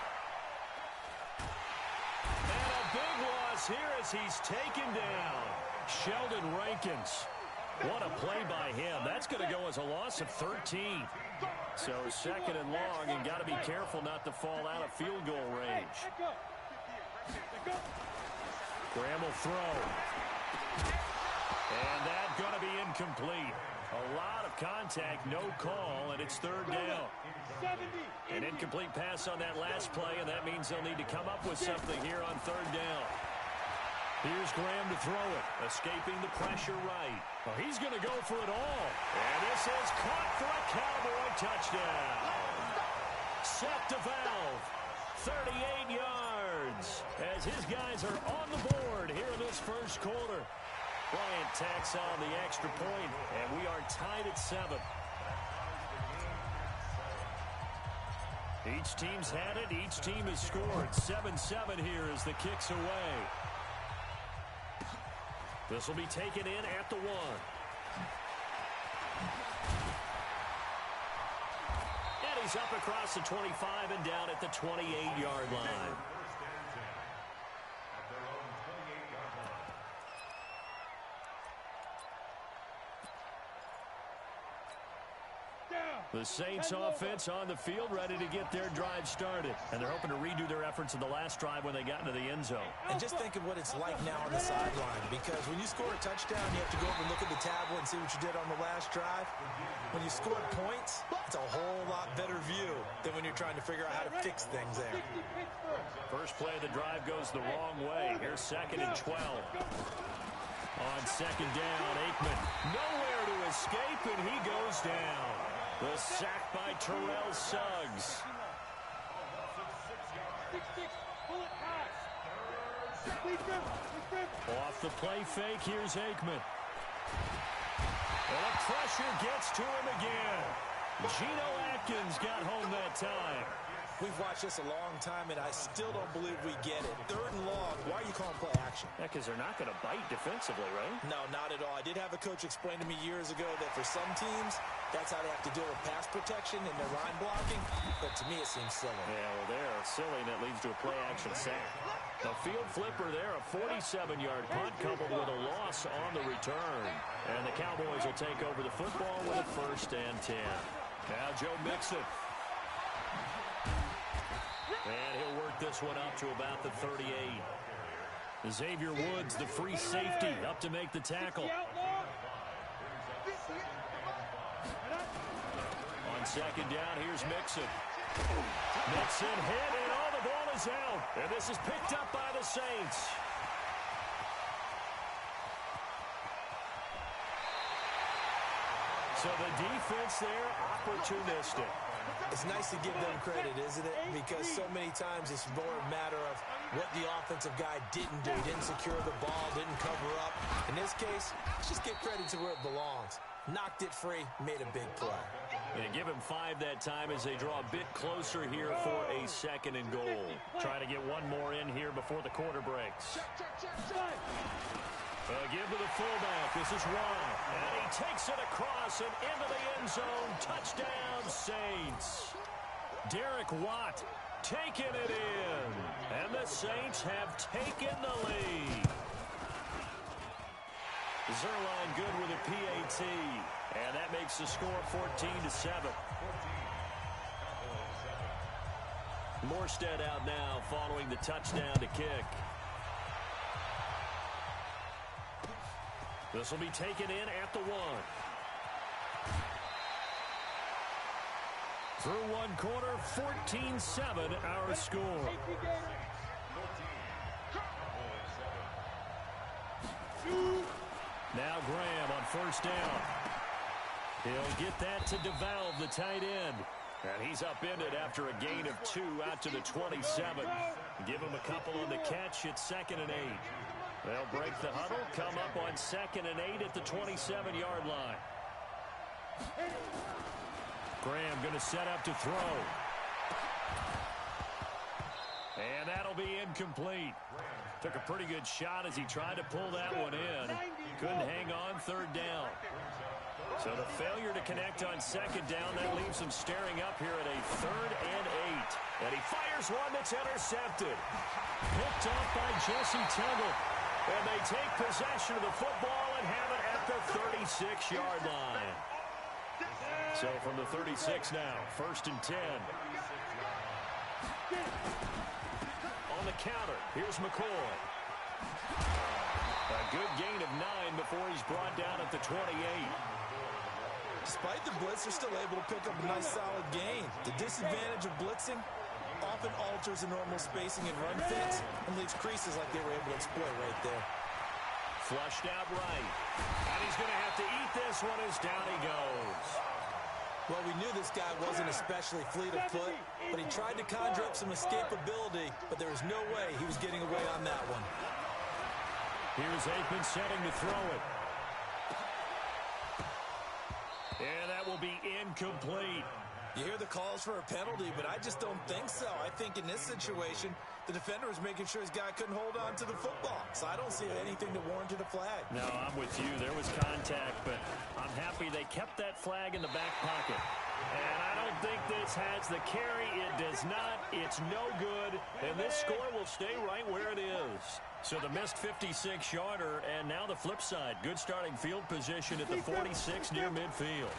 And a big loss here as he's taken down. Sheldon Rankins. What a play by him. That's going to go as a loss of 13. So second and long, and got to be careful not to fall out of field goal range. Graham will throw. And that's going to be incomplete. A lot of contact, no call, and it's third down. An incomplete pass on that last play, and that means they'll need to come up with something here on third down. Here's Graham to throw it, escaping the pressure right. Well, he's going to go for it all. And this is caught for a Cowboy touchdown. Set to valve. 38 yards as his guys are on the board here in this first quarter. Bryant tacks on the extra point, and we are tied at 7. Each team's had it. Each team has scored. 7-7 here as the kick's away. This will be taken in at the 1. And he's up across the 25 and down at the 28-yard line. The Saints offense on the field, ready to get their drive started. And they're hoping to redo their efforts in the last drive when they got into the end zone. And just think of what it's like now on the sideline, because when you score a touchdown, you have to go over and look at the tablet and see what you did on the last drive. When you scored points, it's a whole lot better view than when you're trying to figure out how to fix things there. First play of the drive goes the wrong way. Here's second and 12. On second down, Aikman nowhere to escape, and he goes down. The sack by Terrell Suggs. Off the play fake, here's Aikman. And the pressure gets to him again. Geno Atkins got home that time. We've watched this a long time, and I still don't believe we get it. Third and long, why are you calling play action? Yeah, because they're not going to bite defensively, right? No, not at all. I did have a coach explain to me years ago that for some teams, that's how they have to deal with pass protection and their line blocking. But to me, it seems silly. Yeah, well, they're silly, and that leads to a play-action sack. A field flipper there, a 47-yard punt coupled with a loss on the return. And the Cowboys will take over the football with a 1st and 10. Now Joe Mixon. And he'll work this one up to about the 38. Xavier Woods, the free safety, up to make the tackle. On second down, here's Mixon. Mixon hit, and all the ball is out. And this is picked up by the Saints. So the defense there, opportunistic. It's nice to give them credit, isn't it? Because so many times it's more a matter of what the offensive guy didn't do. He didn't secure the ball, didn't cover up. In this case, let's just give credit to where it belongs. Knocked it free, made a big play. And give him 5 that time as they draw a bit closer here for a 2nd and goal. Trying to get one more in here before the quarter breaks. Give to the fullback. This is Ron. And he takes it across and into the end zone. Touchdown, Saints. Derek Watt taking it in. And the Saints have taken the lead. Zerline good with a PAT. And that makes the score 14-7. Morstead out now following the touchdown to kick. This will be taken in at the 1. Through one quarter, 14-7 our score. Now Graham on first down. He'll get that to DeValve, the tight end. And he's upended after a gain of 2 out to the 27. Give him a couple on the catch. It's 2nd and 8. They'll break the huddle, come up on 2nd and 8 at the 27-yard line. Graham going to set up to throw. And that'll be incomplete. Took a pretty good shot as he tried to pull that one in. Couldn't hang on 3rd down. So the failure to connect on 2nd down, that leaves him staring up here at a 3rd and 8. And he fires one that's intercepted. Picked off by Jesse Tuggle. And they take possession of the football and have it at the 36-yard line. So from the 36 now, 1st and 10. On the counter, here's McCoy. A good gain of 9 before he's brought down at the 28. Despite the blitz, they're still able to pick up a nice solid gain. The disadvantage of blitzing often alters the normal spacing and run fits and leaves creases like they were able to exploit right there. Flushed out right. And he's going to have to eat this one as down he goes. Well, we knew this guy wasn't especially fleet of foot, but he tried to conjure up some escapability, but there was no way he was getting away on that one. Here's Aikman setting to throw it. And that will be incomplete. You hear the calls for a penalty, but I just don't think so. I think in this situation, the defender was making sure his guy couldn't hold on to the football. So I don't see anything that warranted a flag. No, I'm with you. There was contact, but I'm happy they kept that flag in the back pocket. And I don't think this has the carry. It does not. It's no good. And this score will stay right where it is. So the missed 56-yarder, and now the flip side. Good starting field position at the 46 near midfield.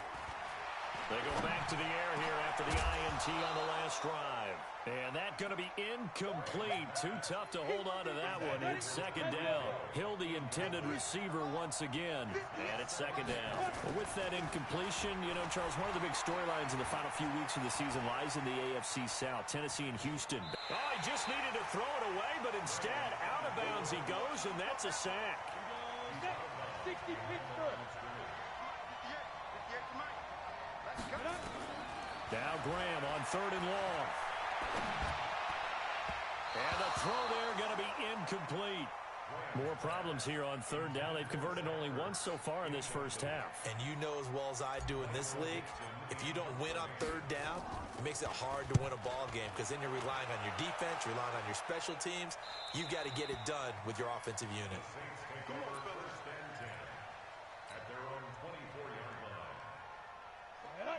They go back to the air here after the INT on the last drive. And that's going to be incomplete. Too tough to hold on to that one. It's 2nd down. Hill, the intended receiver once again. And it's 2nd down. Well, with that incompletion, you know, Charles, one of the big storylines in the final few weeks of the season lies in the AFC South. Tennessee and Houston. Oh, he just needed to throw it away, but instead, out of bounds he goes, and that's a sack. 60 Pittsburgh. Now Graham on 3rd and long. And the throw there going to be incomplete. More problems here on 3rd down. They've converted only once so far in this first half. And you know as well as I do in this league, if you don't win on 3rd down, it makes it hard to win a ball game because then you're relying on your defense, you're relying on your special teams. You've got to get it done with your offensive unit.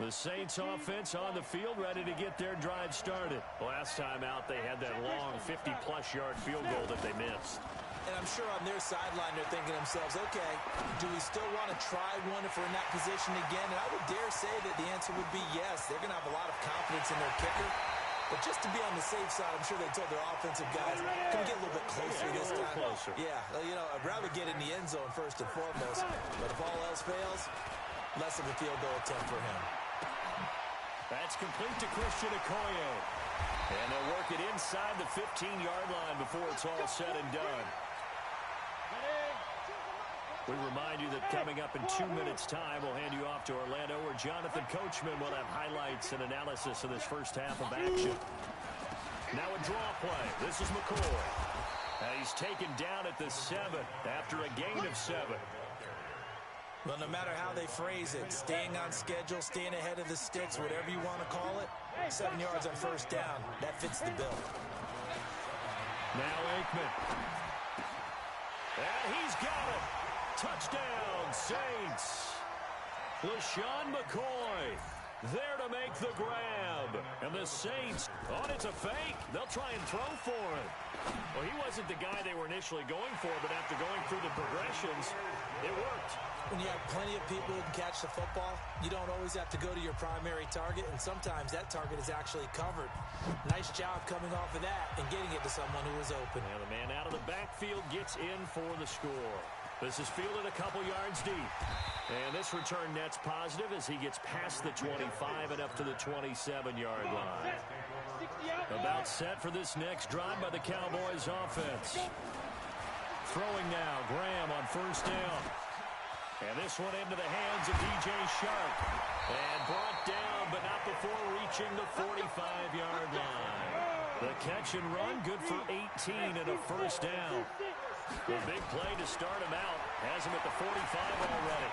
The Saints offense on the field, ready to get their drive started. Last time out, they had that long 50-plus yard field goal that they missed. And I'm sure on their sideline, they're thinking to themselves, okay, do we still want to try one if we're in that position again? And I would dare say that the answer would be yes. They're going to have a lot of confidence in their kicker. But just to be on the safe side, I'm sure they told their offensive guys, can we get a little bit closer this time? Closer. Yeah, you know, I'd rather get in the end zone first and foremost. But if all else fails, less of a field goal attempt for him. That's complete to Christian Okoye. And they'll work it inside the 15-yard line before it's all said and done. We remind you that coming up in 2 minutes' time, we'll hand you off to Orlando, where Jonathan Coachman will have highlights and analysis of this first half of action. Now a draw play. This is McCoy. And he's taken down at the 7 after a gain of 7. Well, no matter how they phrase it, staying on schedule, staying ahead of the sticks, whatever you want to call it, 7 yards on 1st down, that fits the bill. Now Aikman. And he's got it. Touchdown, Saints. LaShawn McCoy there to make the grab. And the Saints, oh, it's a fake. They'll try and throw for him. Well, he wasn't the guy they were initially going for, but after going through the progressions, it worked. When you have plenty of people who can catch the football, you don't always have to go to your primary target, and sometimes that target is actually covered. Nice job coming off of that and getting it to someone who was open. And the man out of the backfield gets in for the score. This is fielded a couple yards deep. And this return net's positive as he gets past the 25 and up to the 27-yard line. About set for this next drive by the Cowboys offense. Throwing now, Graham on 1st down. And this one into the hands of DJ Shark. And brought down, but not before reaching the 45-yard line. The catch and run, good for 18 and a first down. A big play to start him out. Has him at the 45 already.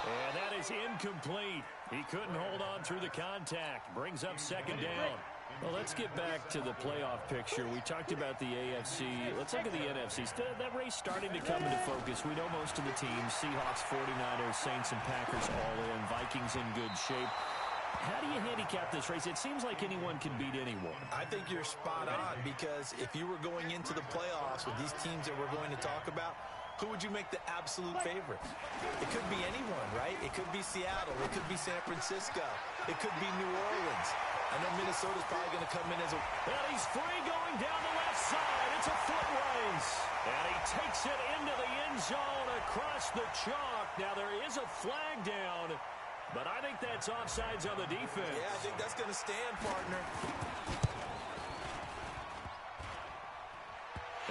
And that is incomplete. He couldn't hold on through the contact. Brings up second down. Well, let's get back to the playoff picture. We talked about the AFC. Let's look at the NFC. That race starting to come into focus. We know most of the teams, Seahawks, 49ers, Saints, and Packers all in. Vikings in good shape. How do you handicap this race? It seems like anyone can beat anyone. I think you're spot on, because if you were going into the playoffs with these teams that we're going to talk about, who would you make the absolute favorite? It could be anyone, right? It could be Seattle. It could be San Francisco. It could be New Orleans. I know Minnesota's probably going to come in as a... And he's free going down the left side. It's a foot race. And he takes it into the end zone across the chalk. Now there is a flag down, but I think that's offsides on the defense. Yeah, I think that's going to stand, partner.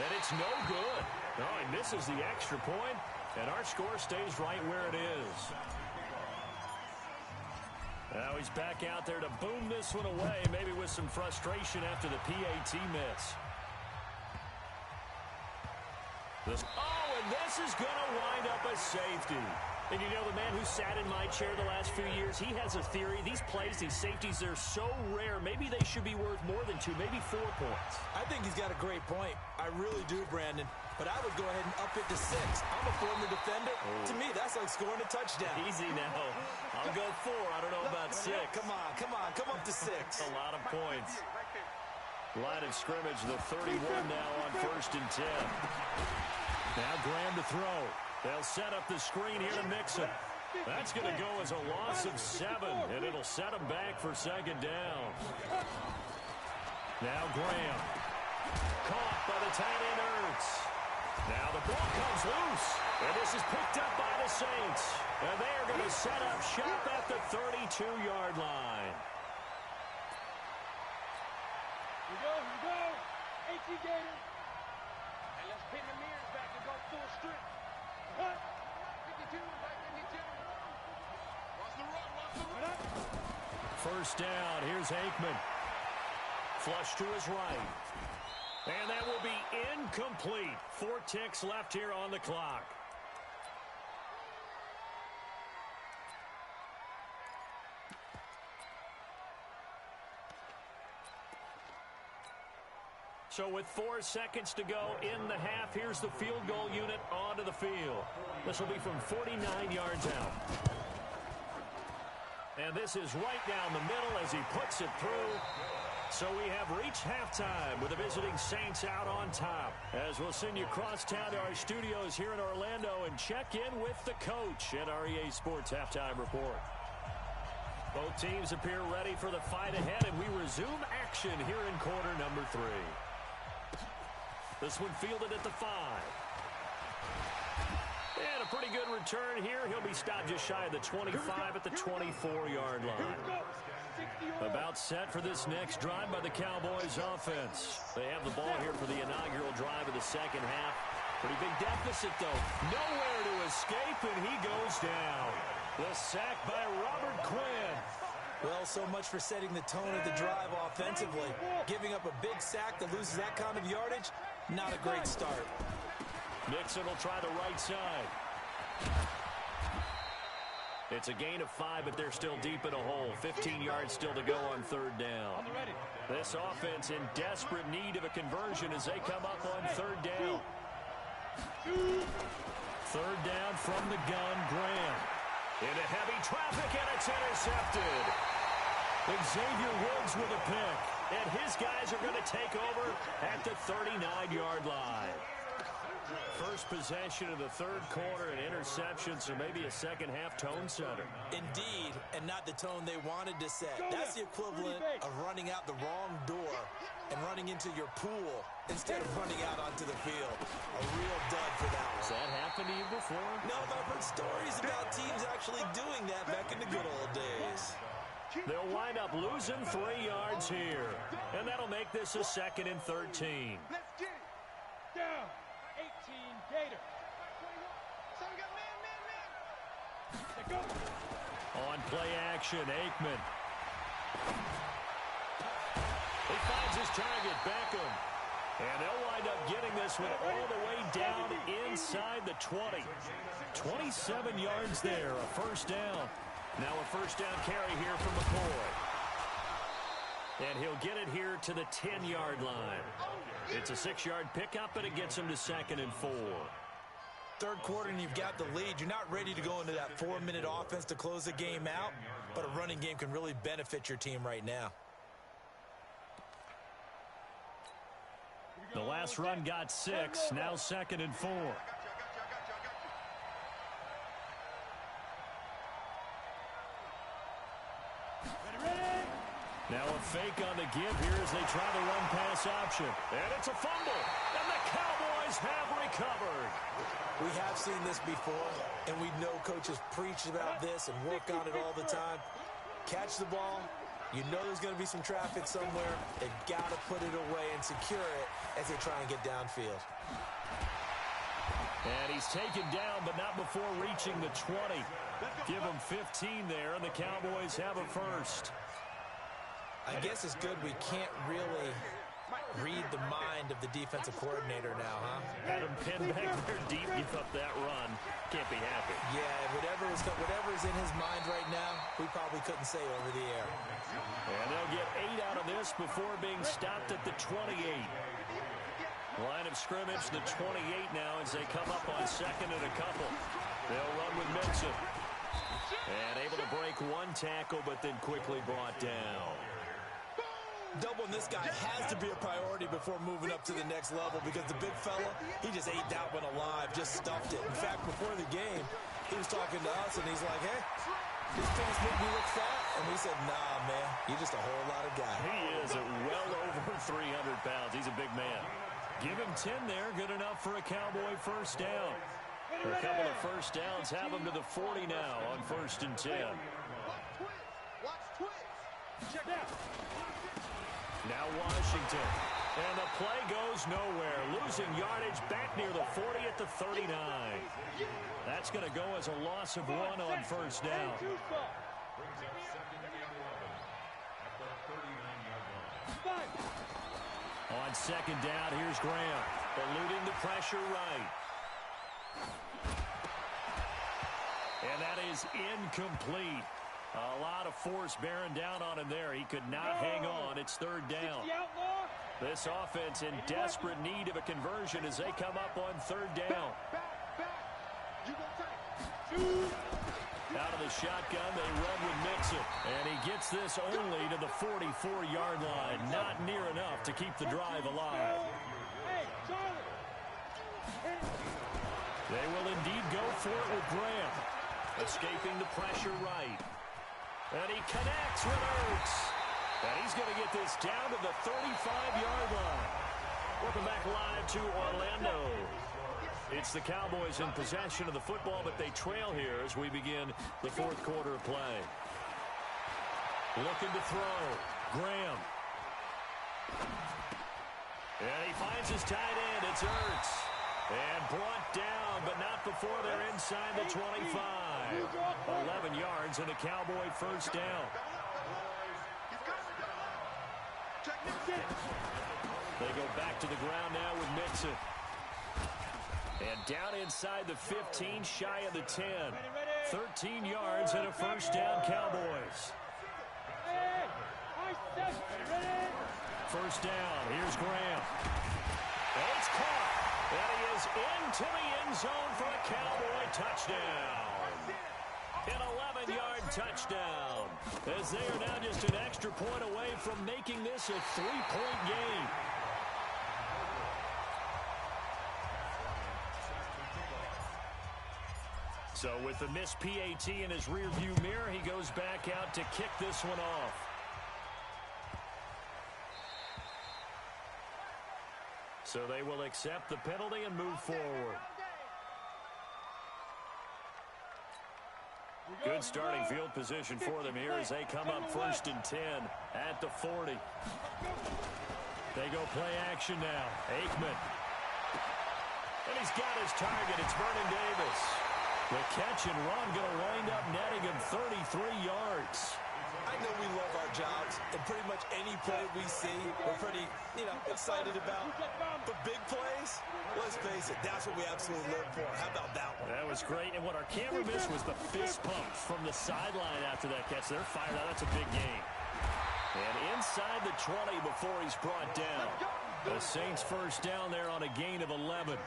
And it's no good. No, he misses the extra point, and our score stays right where it is. Now he's back out there to boom this one away, maybe with some frustration after the PAT miss. And this is going to wind up a safety. And you know, the man who sat in my chair the last few years, he has a theory. These plays, these safeties, they're so rare. Maybe they should be worth more than 2, maybe 4 points. I think he's got a great point. I really do, Brandon. But I would go ahead and up it to 6. I'm a former defender. To me, that's like scoring a touchdown. Easy now. I'll go 4. I don't know about 6. Come on. Come up to 6. A lot of points. Line of scrimmage, the 31 now on 1st and 10. Now Graham to throw. They'll set up the screen here to Mixon. That's going to go as a loss of 7, and it'll set him back for second down. Now Graham. Caught by the tight end Ertz. Now the ball comes loose, and this is picked up by the Saints. And they are going to set up shop at the 32-yard line. Here we go. 18 Gators. And let's pin the mirrors back and go full strip. 52 by 52. Watch the run. First down, here's Aikman. Flush to his right. And that will be incomplete. 4 ticks left here on the clock. So with 4 seconds to go in the half, here's the field goal unit onto the field. This will be from 49 yards out. And this is right down the middle as he puts it through. So we have reached halftime with the visiting Saints out on top. As we'll send you across town to our studios here in Orlando and check in with the coach at our EA Sports Halftime Report. Both teams appear ready for the fight ahead, and we resume action here in quarter number 3. This one fielded at the 5. And a pretty good return here. He'll be stopped just shy of the 25 at the 24-yard line. About set for this next drive by the Cowboys offense. They have the ball here for the inaugural drive of the second half. Pretty big deficit, though. Nowhere to escape, and he goes down. The sack by Robert Quinn. Well, so much for setting the tone of the drive offensively. Giving up a big sack that loses that kind of yardage, not a great start. Mixon will try the right side. It's a gain of 5, but they're still deep in a hole. 15 yards still to go on 3rd down. This offense in desperate need of a conversion as they come up on 3rd down. 3rd down from the gun, Graham. Into heavy traffic, and it's intercepted. Xavier Woods with a pick. And his guys are going to take over at the 39-yard line. First possession of the 3rd quarter, an interception, so maybe a second-half tone setter. Indeed, and not the tone they wanted to set. That's the equivalent of running out the wrong door and running into your pool instead of running out onto the field. A real dud for that one. Has that happened to you before? No, but I've heard stories about teams actually doing that back in the good old days. They'll wind up losing 3 yards here, and that'll make this a 2nd and 13. Let's get it. Down. 18 Gator. So we got man. On play action, Aikman. He finds his target, Beckham. And they'll wind up getting this one all the way down inside the 20. 27 yards there, a first down. Now a first down carry here from McCoy. And he'll get it here to the 10-yard line. It's a 6-yard pickup, and it gets him to 2nd and 4. Third quarter, and you've got the lead. You're not ready to go into that 4-minute offense to close the game out, but a running game can really benefit your team right now. The last run got 6, now 2nd and 4. Now a fake on the give here as they try the run-pass option. And it's a fumble, and the Cowboys have recovered. We have seen this before, and we know coaches preach about this and work on it all the time. Catch the ball. You know there's going to be some traffic somewhere. They've got to put it away and secure it as they try and get downfield. And he's taken down, but not before reaching the 20. Give him 15 there, and the Cowboys have a first. I guess it's good we can't really read the mind of the defensive coordinator now, huh? Had him pinned back there deep, give up that run. Can't be happy. Yeah, whatever's in his mind right now, we probably couldn't say over the air. And they'll get 8 out of this before being stopped at the 28. Line of scrimmage, the 28 now as they come up on 2nd and a couple. They'll run with Mixon. And able to break one tackle, but then quickly brought down. Doubling this guy has to be a priority before moving up to the next level because the big fella, he just ate that one alive, just stuffed it. In fact, before the game, he was talking to us, and he's like, hey, these pants make me look fat. And we said, nah, man, you're just a whole lot of guy. He is at well over 300 pounds. He's a big man. Give him 10 there, good enough for a Cowboy first down. A couple of first downs have him to the 40 now on 1st and 10. Check out. Now Washington. And the play goes nowhere. Losing yardage back near the 40 at the 39. That's going to go as a loss of 1 on first down. On 2nd down, here's Graham. Eluding the pressure right. And that is incomplete. A lot of force bearing down on him there. He could not hang on. It's 3rd down. This offense in desperate need of a conversion as they come up on 3rd down. Out of the shotgun, they run with Mixon. And he gets this only to the 44-yard line. Not near enough to keep the drive alive. They will indeed go for it with Graham. Escaping the pressure right. And he connects with Ertz. And he's going to get this down to the 35-yard line. Welcome back live to Orlando. It's the Cowboys in possession of the football, but they trail here as we begin the 4th quarter of play. Looking to throw. Graham. And he finds his tight end. It's Ertz. And brought down, but not before they're inside the 25. 11 yards and a Cowboy first down. They go back to the ground now with Mixon. And down inside the 15, shy of the 10. 13 yards and a first down, Cowboys. First down, here's Graham. And it's caught. And he is into the end zone for a Cowboy touchdown. An 11-yard touchdown. As they are now just an extra point away from making this a 3-point game. So with the missed PAT in his rearview mirror, he goes back out to kick this one off. So they will accept the penalty and move forward. Good starting field position for them here as they come up 1st and 10 at the 40. They go play action now. Aikman. And he's got his target. It's Vernon Davis. The catch and run going to wind up netting him 33 yards. I know we love our jobs, and pretty much any play we see, we're pretty, excited about. But big plays, let's face it, that's what we absolutely live for. How about that one? That was great, and what our camera missed was the fist pump from the sideline after that catch. They're fired out. That's a big game. And inside the 20 before he's brought down. The Saints first down there on a gain of 11.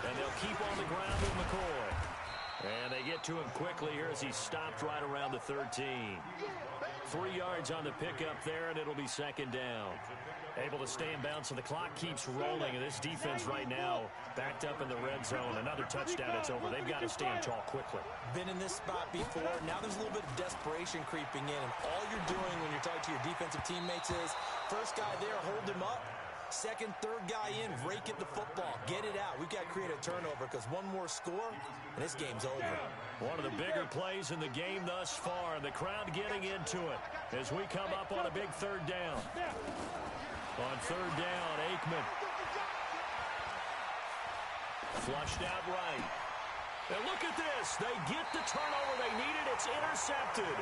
And they'll keep on the ground with McCoy. And they get to him quickly here as he's stopped right around the 13. 3 yards on the pickup there, and it'll be second down. Able to stay in bounds, so the clock keeps rolling. And this defense right now backed up in the red zone. Another touchdown, it's over. They've got to stand tall quickly. Been in this spot before. Now there's a little bit of desperation creeping in. And all you're doing when you're talking to your defensive teammates is, first guy there, hold him up. Second, third guy in, rake at the football. Get it out. We've got to create a turnover because one more score, and this game's over. One of the bigger plays in the game thus far, and the crowd getting into it as we come up on a big third down. On third down, Aikman. Flushed out right. And look at this. They get the turnover they needed. It's intercepted.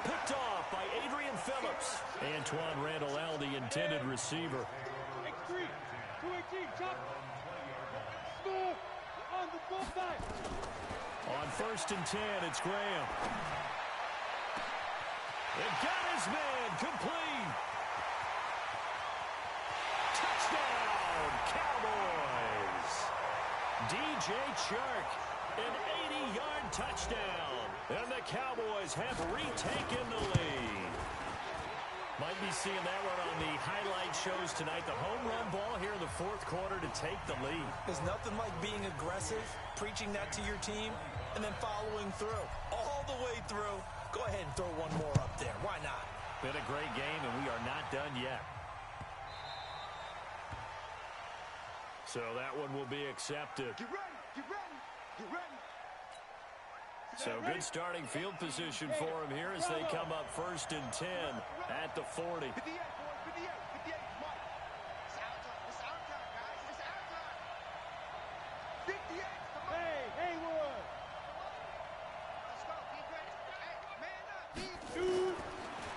Picked off by Adrian Phillips. Antoine Randall, the intended receiver. X3, 218, chop. Score on the ball side. On first and 10, it's Graham. It got his man complete. Touchdown, Cowboys. DJ Chark, an 80-yard touchdown. And the Cowboys have retaken the lead. Might be seeing that one on the highlight shows tonight. The home run ball here in the fourth quarter to take the lead. There's nothing like being aggressive, preaching that to your team, and then following through. All the way through. Go ahead and throw one more up there. Why not? Been a great game, and we are not done yet. So that one will be accepted. Get ready, get ready, get ready. So good starting field position for him here as they come up first and 10 at the 40. 58, boys, 58, 58, Mike. It's our time, guys. It's our time. 58, come on. Hey, Haywood. Let's go, keep ready. Hey, man up, dude.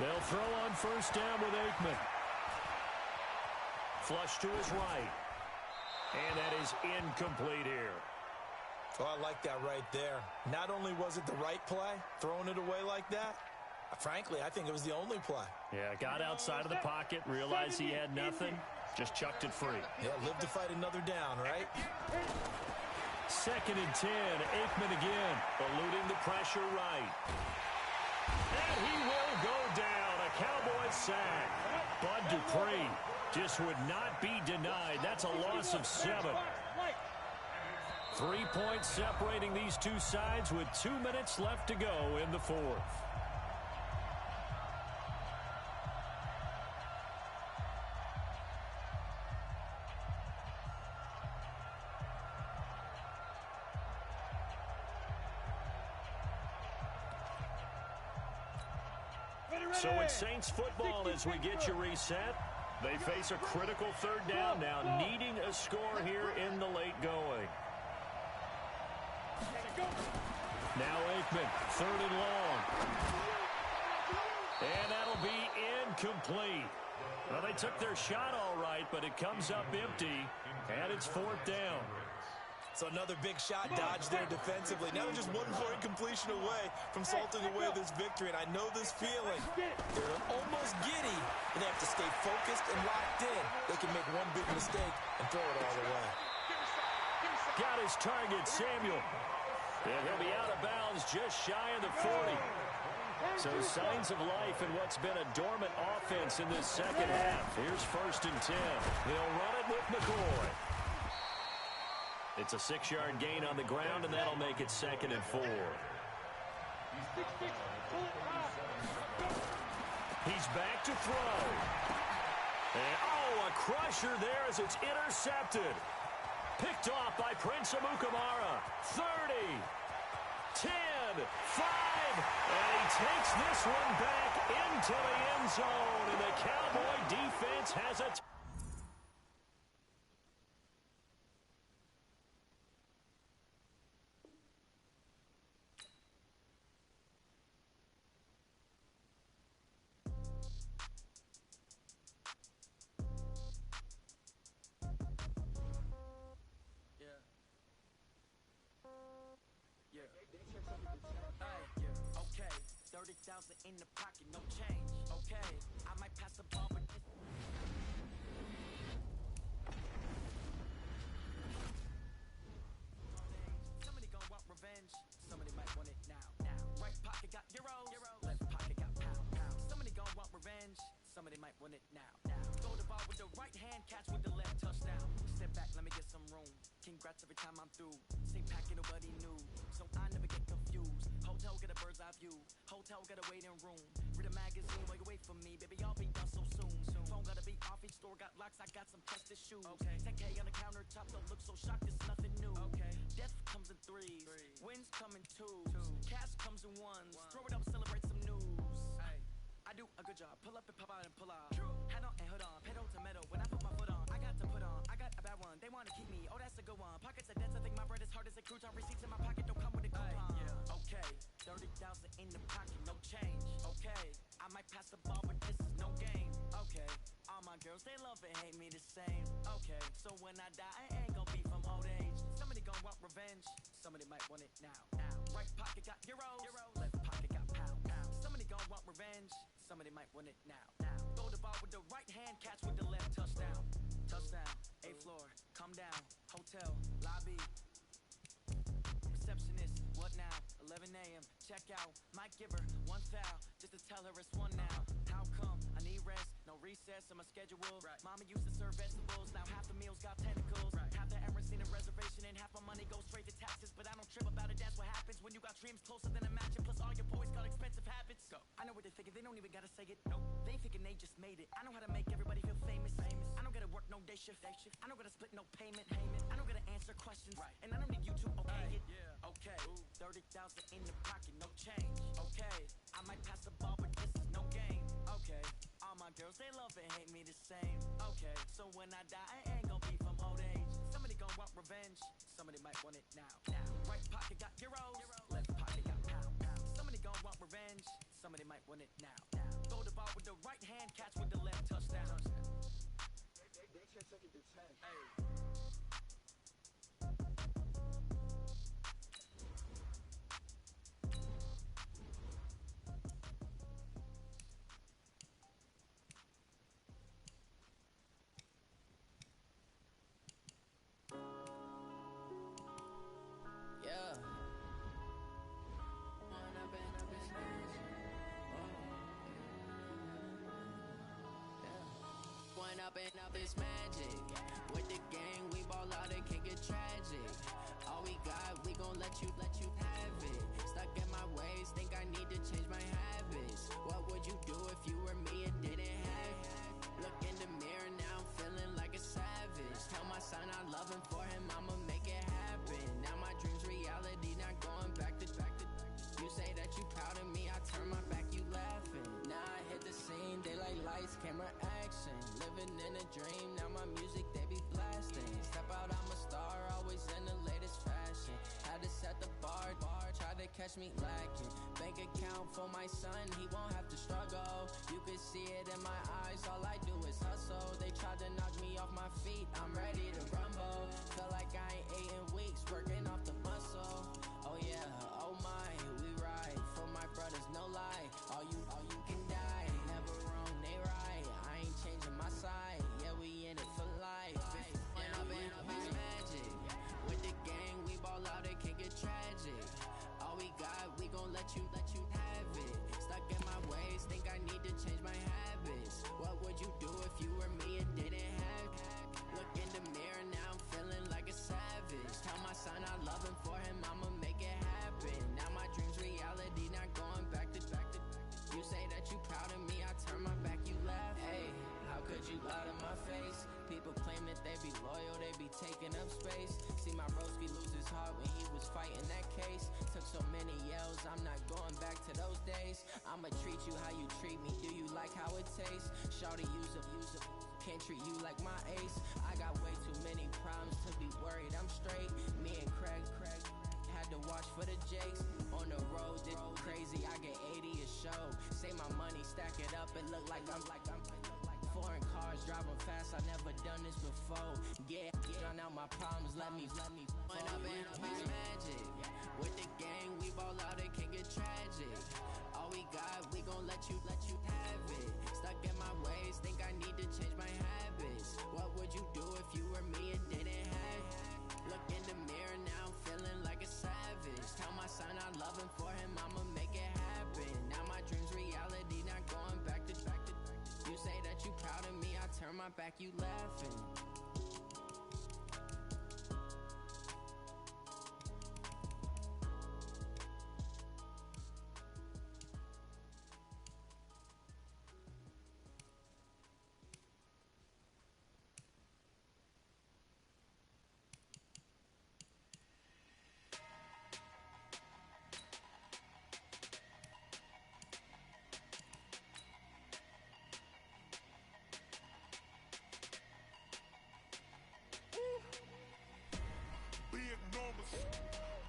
They'll throw on first down with Aikman. Flush to his right. And that is incomplete here. Oh, I like that right there. Not only was it the right play, throwing it away like that, frankly, I think it was the only play. Yeah, got outside of the pocket, realized he had nothing, just chucked it free. Yeah, live to fight another down, right? Second and 10, Aikman again, eluding the pressure right. And he will go down, a Cowboys sack. Bud Dupree just would not be denied. That's a loss of 7. 3 points separating these two sides with 2 minutes left to go in the fourth. So it's Saints football as we get you reset. They face a critical third down now, needing a score here in the late going. Now Aikman, third and long. And that'll be incomplete. Well, they took their shot all right, but it comes up empty, and it's fourth down. So another big shot dodge there defensively. Now they're just one more incompletion away from salting away this victory, and I know this feeling. They're almost giddy, but they have to stay focused and locked in. They can make one big mistake and throw it all away. Got his target, Samuel. And he'll be out of bounds just shy of the 40. So signs of life in what's been a dormant offense in this second half. Here's first and 10. They'll run it with McCoy. It's a 6-yard gain on the ground, and that'll make it second and 4. He's back to throw. And, a crusher there as it's intercepted. Picked off by Prince Amukamara. 30, 10, 5, and he takes this one back into the end zone, and the Cowboy defense has a Okay, 30,000 in the pocket, no change. Okay, I might pass the ball, but this. Somebody gon' want revenge. Somebody might want it now. Right pocket got euros. Left pocket got pound. Somebody gon' want revenge. Somebody might want it now. Throw the ball with the right hand, catch with the left, touchdown. Step back, let me get some room. Congrats every time I'm through. Same packet, nobody knew, so I never get confused. Hotel get a bird's eye view. Hotel get a waiting room. Read a magazine while you wait for me, baby. I'll be done so soon. Phone gotta be off, each store got locks. I got some tested shoes. 10K on the countertop, don't look so shocked. It's nothing new. Death comes in threes. Wins come in twos. Cash comes in ones. Throw it up, celebrate some news. I do a good job. Pull up and pop out and pull out. Head on and hood on. Pedal to metal. When I put my foot on, I got to put on. I got a bad one. They want to keep me. Oh, that's a good one. Pockets are dense. I think my bread is hard as a crouton. Receipts in my pocket don't come with a coupon. Okay, 30,000 in the pocket, no change. Okay, I might pass the ball, but this is no game. Okay, all my girls, they love and hate me the same. Okay, so when I die, I ain't gonna be from old age. Somebody gon' want revenge. Somebody might want it now. Right pocket got euros. Left pocket got pound. Somebody gon' want revenge. Somebody might want it now. Throw the ball with the right hand, catch with the left, touchdown. Touchdown, 8th floor, come down. Hotel, lobby. Receptionist, what now? 11 a.m., check out. Might give her one foul, just to tell her it's one now. How come? I need rest, no recess in my schedule. Mama used to serve vegetables, now half the meals got tentacles. Half the Emirates need a reservation and half my money goes straight to taxes. But I don't trip about it, that's what happens when you got dreams closer than a match. And plus all your boys got expensive habits. I know what they're thinking, they don't even gotta say it. Nope, they thinking they just made it. I know how to make everybody feel famous. I don't gotta work no day shift. I don't gotta split no payment. I don't gotta answer questions, and I don't need you to okay it. Okay, 30,000 in the pocket, no change. Okay, I might pass the ball, but this is no game. Okay, all my girls, they love and hate me the same. Okay, so when I die, I ain't gonna be from old age. Somebody gon' want revenge. Somebody might want it now. Right pocket got euros. Left pocket got pound. Somebody gon' want revenge. Somebody might want it now. Throw the ball with the right hand, catch with the left, touchdown. They can't take it to 10. Up is magic. With the gang, we ball out, it can get tragic. All we got, we gon' let you have it. Stuck in my ways, think I need to change my habits. What would you do if you were me and didn't have it? Look in the mirror now, I'm feeling like a savage. Tell my son I love him, for him I'ma make it happen. Now my dream's reality, not going back to. You say that you proud of me, I turn my back, you laughing. Now I hit the scene, daylight lights, camera action. Living in a dream, now my music they be blasting. Step out, I'm a star, always in the latest fashion. Had to set the bar, try to catch me lacking. Bank account for my son, he won't have to struggle. You can see it in my eyes, all I do is hustle. They tried to knock me off my feet, I'm ready to rumble. Feel like I ain't ate in weeks, working off the muscle. Oh yeah, oh my, we ride for my brothers, no lie. All you can die, never wrong, they right. I ain't changing my side, yeah, we in it for life. Up is magic. With the gang, we ball out, it can get tragic. All we got, we gon' let you have it. Stuck in my ways, think I need to change my habits. What would you do if you were me and didn't have it? Look in the mirror, now I'm feeling like a savage. Tell my son I love him, for him I'ma make it happen. Now my dream's reality, not going back to. You say that you proud of me, I turn my back, you laugh. Hey, how could you lie to my face? People claim that they be loyal, they be taking up space. See my broski lose his heart when he was fighting that case. Took so many yells, I'm not going back to those days. I'ma treat you how you treat me, do you like how it tastes? Shawty, use up, can't treat you like my ace. I got way too many problems to be worried, I'm straight. Me and Craig had to watch for the Jakes. On the road, this crazy, I get 80 a show. Say my money, stack it up, it look like I'm foreign car. cars, driving fast, I never done this before. Yeah, drown out my problems, let me point up and I'm magic. With the gang, we ball out, it can get tragic. All we got, we gon' let you have it. Stuck in my ways, think I need to change my habits. What would you do if you were me and didn't have it? Look in the mirror, now I'm feeling like a savage. Tell my son I love him, for him I'ma make it happen. Now my dream's reality, not going back to. You say that you proud of me, I turn my back, you laughing.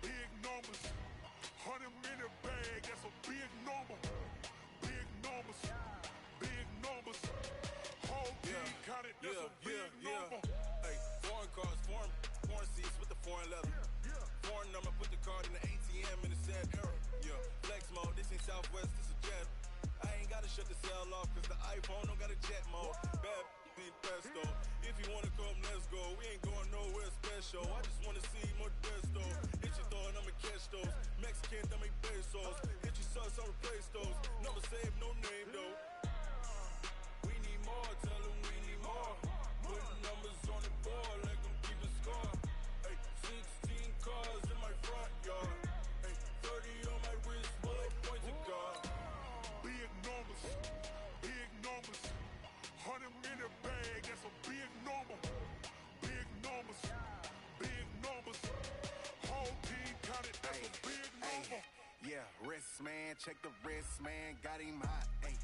Big numbers, 100 minute bag, that's a big number. Big numbers, whole team counted, that's a big number. Hey, foreign cars, foreign seats with the foreign leather. Foreign number, put the card in the ATM in the sad era. Yeah, flex mode, this ain't Southwest, this a jet. I ain't gotta shut the cell off, cause the iPhone don't got a jet mode. Bad need pesto. If you wanna come, let's go. We ain't going nowhere special. I just wanna see more desto. Hit your throw and I'ma catch those. Mexican, I make pesos. Hit your sauce, I'll replace those. Number save, no name though. We need more, tell them we need more. Putting numbers on the board like I'm keeping score. Hey, 16 cars in my front yard. Hey, 30 on my wrist, bullet point to God. Big numbers, 100 minute bag, that's a big number. Big numbers, whole team counted, that's a big number. Yeah, wrist man, check the wrist man, got him hot. Hey,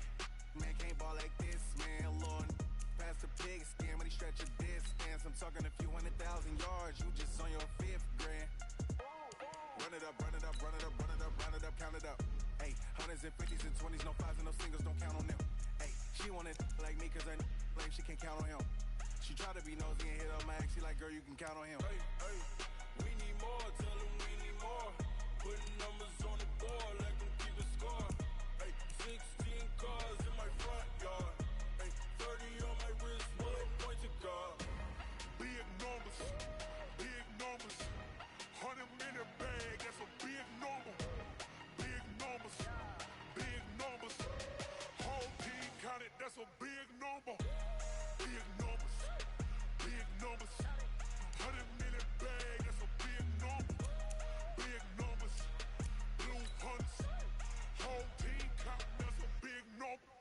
man can't ball like this, man. Lord, past the pig skin when he stretch a distance. I'm talking a few 100,000 yards, you just on your 5th grand. Run it up, count it up. Hey, hundreds and 50s and 20s, no 5s and no singles, don't count on them. Hey, she wanna like me cause I blame, she can't count on him. She try to be nosy and hit up my ex, she like, girl, you can count on him. Hey, we need more, tell them we need more. Putting numbers on the board like I'm keeping score. Hey, 16 cars in my front yard. Hey, 30 on my wrist, bullet point to God. Big numbers, 100 minute bag, that's a big number. Big numbers, whole team counted, that's a big number. Big numbers, 100 minute bag, that's a big number. Big numbers, blue hunts, whole team counting, that's a big number.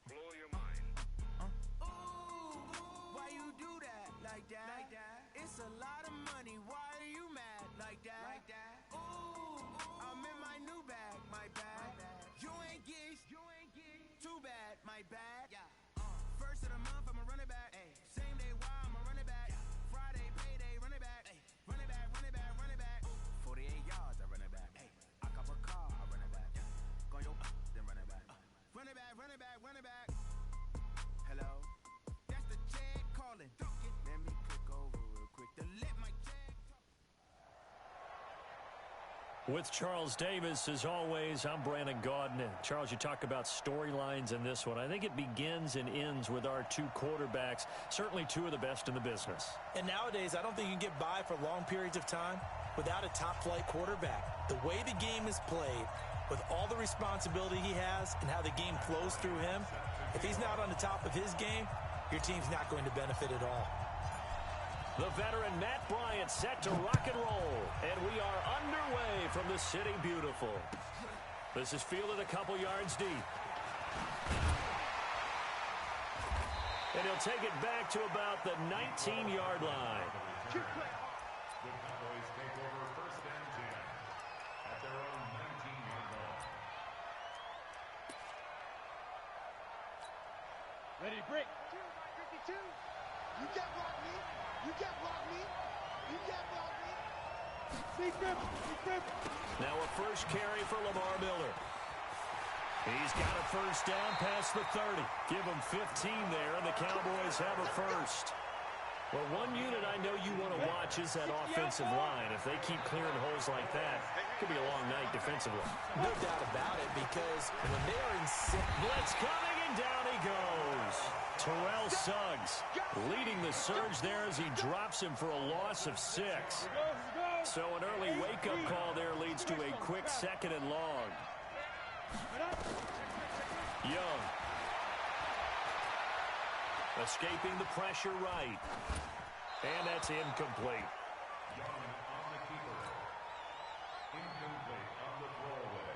Blow your mind. Why you do that like that? It's a lot of money. Why are you mad like that? Ooh, I'm in my new bag, my bad. You ain't geeks, too bad, my bad. First of the month, I'ma run it back. Same day, why I'ma run it back. Friday, payday, run it back. Run it back, 48 yards, I run it back. I cop a car, I run it back. Go yo, then run it back. Run it back. Hello? That's the Jag calling. Let me click over real quick to let my Jag talk. With Charles Davis, as always, I'm Brandon Gaudin. And Charles, you talk about storylines in this one. I think it begins and ends with our two quarterbacks, certainly two of the best in the business. And nowadays, I don't think you can get by for long periods of time without a top-flight quarterback. The way the game is played, with all the responsibility he has and how the game flows through him, if he's not on the top of his game, your team's not going to benefit at all. The veteran Matt Bryant set to rock and roll, and we are underway from the City Beautiful. This is fielded a couple yards deep. And he'll take it back to about the 19-yard line. The Cowboys take over 1st and 10 at their own 19-yard line. Ready, break. 52. You can't block me. You can't block me. You can't block me. Secret. Now a first carry for Lamar Miller. He's got a first down past the 30. Give him 15 there, and the Cowboys have a first. Well, one unit I know you want to watch is that offensive line. If they keep clearing holes like that, it could be a long night defensively. No doubt about it, because when they are in blitz coming, and down he goes. Terrell Suggs leading the surge there as he drops him for a loss of 6. So an early wake-up call there leads to a quick second and long. Young. Escaping the pressure right. And that's incomplete. Young on the keeper. Incomplete on the throwaway.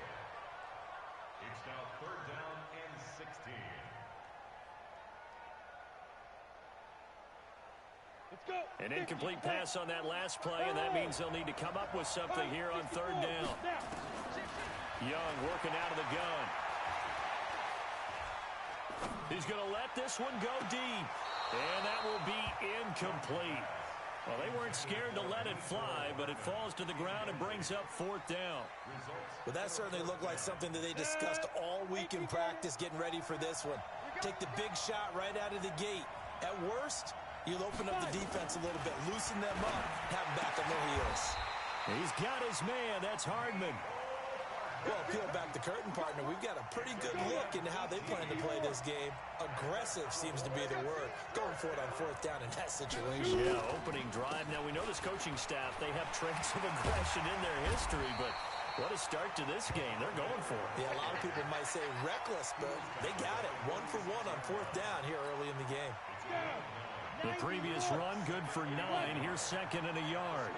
It's now 3rd down and 16. Let's go. An incomplete pass on that last play, and that means they'll need to come up with something here on 3rd down. Young working out of the gun. He's going to let this one go deep. And that will be incomplete. Well, they weren't scared to let it fly, but it falls to the ground and brings up 4th down. Well, that certainly looked like something that they discussed all week in practice, getting ready for this one. Take the big shot right out of the gate. At worst, you'll open up the defense a little bit, loosen them up, have them back on their heels. He's got his man. That's Hardman. Well, peel back the curtain, partner. We've got a pretty good look into how they plan to play this game. Aggressive seems to be the word. Going for it on 4th down in that situation. Yeah, opening drive. Now, we know this coaching staff, they have traits of aggression in their history, but what a start to this game. They're going for it. Yeah, a lot of people might say reckless, but they got it. 1 for 1 on 4th down here early in the game. The previous run, good for 9. Here's 2nd and a yard.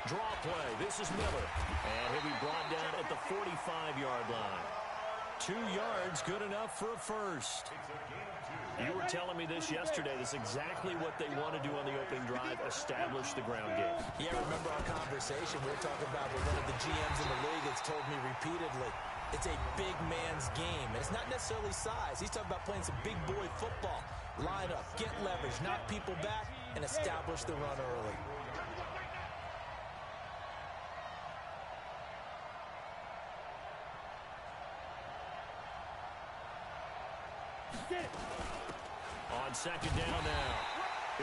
Draw play. This is Miller. And he'll be brought down at the 45-yard line. 2 yards, good enough for a first. You were telling me this yesterday. This is exactly what they want to do on the opening drive, establish the ground game. Yeah, remember our conversation we were talking about with one of the GMs in the league that's told me repeatedly, it's a big man's game. And it's not necessarily size. He's talking about playing some big boy football. Line up, get leverage, knock people back, and establish the run early. On 2nd down now,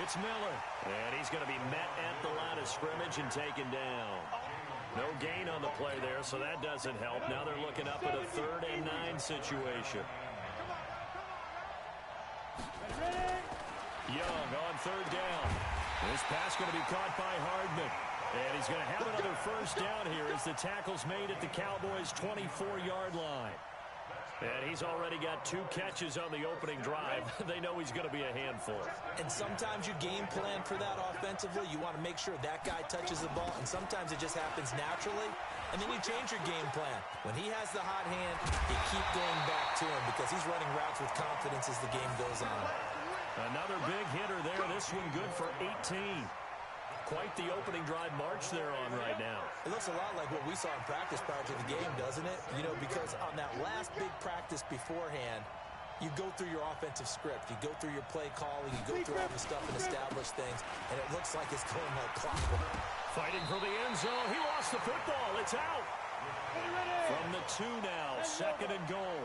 it's Miller. And he's going to be met at the line of scrimmage and taken down. No gain on the play there, so that doesn't help. Now they're looking up at a 3rd and 9 situation. Young on 3rd down. This pass going to be caught by Hardman. And he's going to have another first down here as the tackle's made at the Cowboys' 24-yard line. And he's already got 2 catches on the opening drive. They know he's going to be a handful. And sometimes you game plan for that offensively. You want to make sure that guy touches the ball, and sometimes it just happens naturally. And then you change your game plan. When he has the hot hand, you keep going back to him because he's running routes with confidence as the game goes on. Another big hitter there. This one good for 18. Quite the opening drive march they're on right now. It looks a lot like what we saw in practice prior to the game, doesn't it? You know, because on that last big practice beforehand, you go through your offensive script. You go through your play calling. You go through all the stuff and establish things. And it looks like it's going like clockwork. Fighting for the end zone. He lost the football. It's out. From the 2 now. 2nd and goal.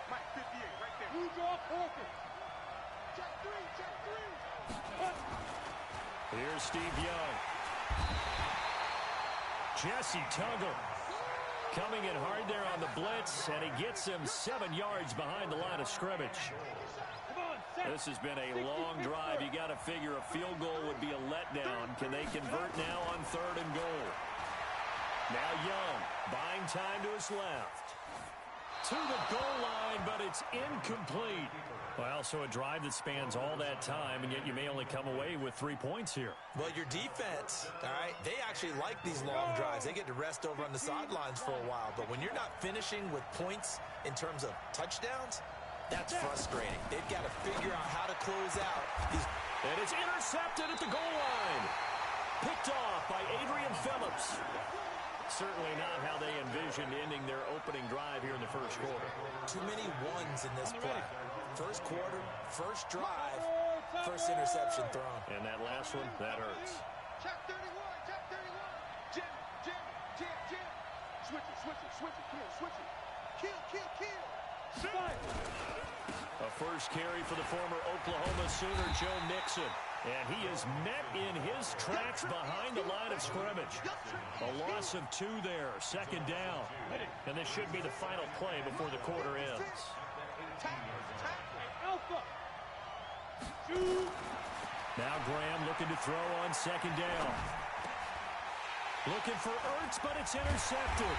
Mike 58 right there. Who's your focus? Check 3, check 3. Here's Steve Young. Jesse Tuggle coming in hard there on the blitz, and he gets him 7 yards behind the line of scrimmage. This has been a long drive. You got to figure a field goal would be a letdown. Can they convert now on 3rd and goal? Now Young buying time to his left. To the goal line, but it's incomplete. Well, so a drive that spans all that time, and yet you may only come away with 3 points here. Well, your defense, all right, they actually like these long drives. They get to rest over on the sidelines for a while. But when you're not finishing with points in terms of touchdowns, that's frustrating. They've got to figure out how to close out these. And it's intercepted at the goal line. Picked off by Adrian Phillips. Certainly not how they envisioned ending their opening drive here in the first quarter. Too many ones in this play. First quarter, first drive, first interception thrown. And that last one, that hurts. Check 31, check 31. Jim. Switch it, kill. A first carry for the former Oklahoma Sooner, Joe Mixon. And he is met in his tracks behind the line of scrimmage. A loss of 2 there, second down. And this should be the final play before the quarter ends. Now Graham looking to throw on second down. Looking for Ertz, but it's intercepted.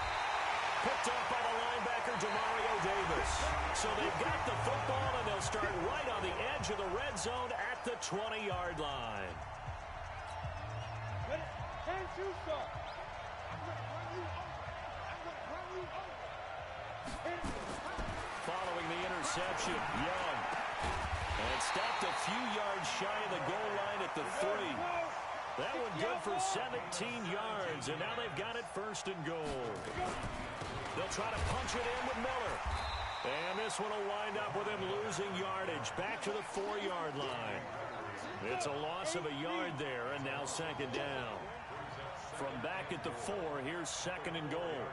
Picked up by the linebacker, Demario Davis. So they've got the football, and they'll start right on the edge of the red zone at the 20-yard line. Following the interception, Young. And stopped a few yards shy of the goal line at the 3. That one good for 17 yards, and now they've got it first and goal. They'll try to punch it in with Miller. And this one will wind up with him losing yardage back to the 4-yard line. It's a loss of a yard there, and now second down. From back at the 4, here's second and goal.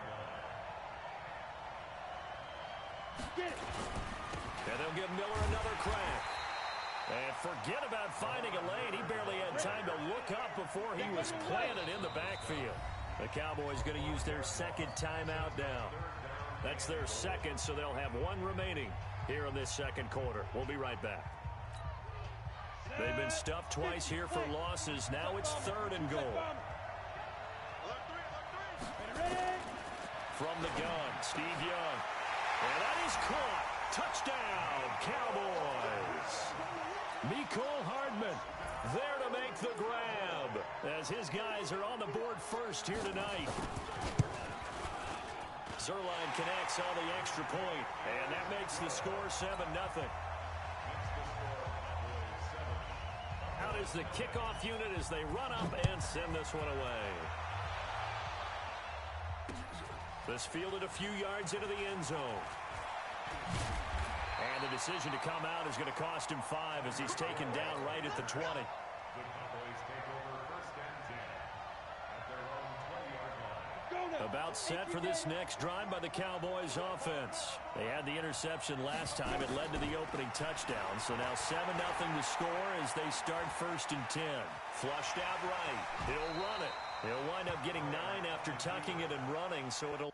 And they'll give Miller another crack. And forget about finding a lane. He barely had time to look up before he was planted in the backfield. The Cowboys going to use their second timeout now. That's their second, so they'll have 1 remaining here in this second quarter. We'll be right back. They've been stuffed twice here for losses. Now it's third and goal. From the gun, Steve Young. And that is caught. Touchdown, Cowboys. Mecole Hardman there to make the grab as his guys are on the board first here tonight. Zerline connects on the extra point, and that makes the score 7-0. Out is the kickoff unit as they run up and send this one away. This fielded a few yards into the end zone. And the decision to come out is going to cost him 5 as he's taken down right at the 20. The Cowboys take over first and 10 at their own 20-yard line. About set for this next drive by the Cowboys offense. They had the interception last time. It led to the opening touchdown. So now 7-0 to score as they start first and 10. Flushed out right. He'll run it. He'll wind up getting 9 after tucking it and running, so it'll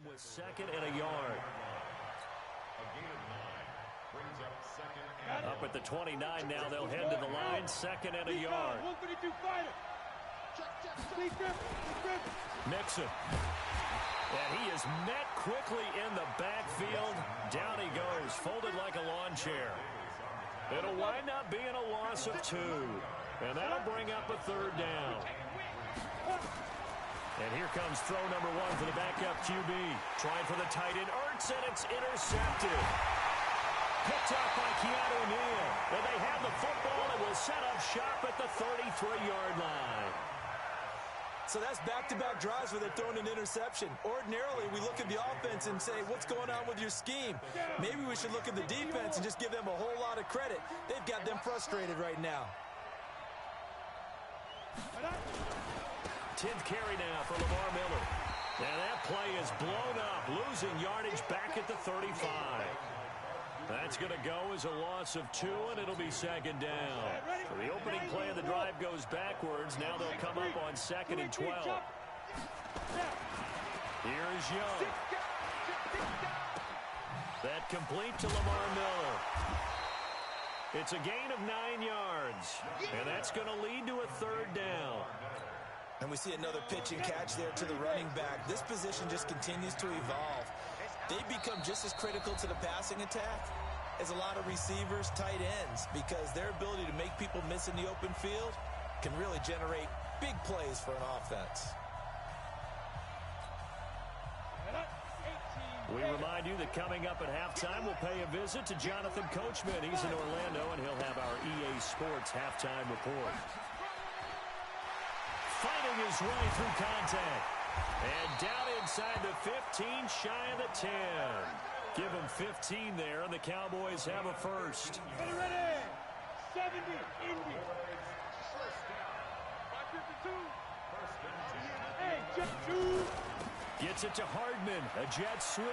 with second and a yard. A gain of 9 brings up second and up at the 29 now. They'll head to the line. Second and a yard. Mixon. And he is met quickly in the backfield. Down he goes, folded like a lawn chair. It'll wind up being a loss of 2. And that'll bring up a third down. And here comes throw number 1 for the backup QB. Trying for the tight end, Ertz, and it's intercepted. Picked up by Keanu Neal. And they have the football and will set up shop at the 33-yard line. So that's back-to-back drives where they're throwing an interception. Ordinarily, we look at the offense and say, what's going on with your scheme? Maybe we should look at the defense and just give them a whole lot of credit. They've got them frustrated right now. 10th carry now for Lamar Miller. And that play is blown up, losing yardage back at the 35. That's going to go as a loss of 2, and it'll be second down. So the opening play of the drive goes backwards. Now they'll come up on second and 12. Here is Young. That complete to Lamar Miller. It's a gain of 9 yards, and that's going to lead to a third down. And we see another pitch and catch there to the running back. This position just continues to evolve. They become just as critical to the passing attack as a lot of receivers, tight ends, because their ability to make people miss in the open field can really generate big plays for an offense. We remind you that coming up at halftime, we'll pay a visit to Jonathan Coachman. He's in Orlando, and he'll have our EA Sports halftime report. Fighting his way through contact. And down inside the 15, shy of the 10. Give them 15 there, and the Cowboys have a first. Ready. 70, Indy. Hey, jet two. Gets it to Hardman, a jet sweep.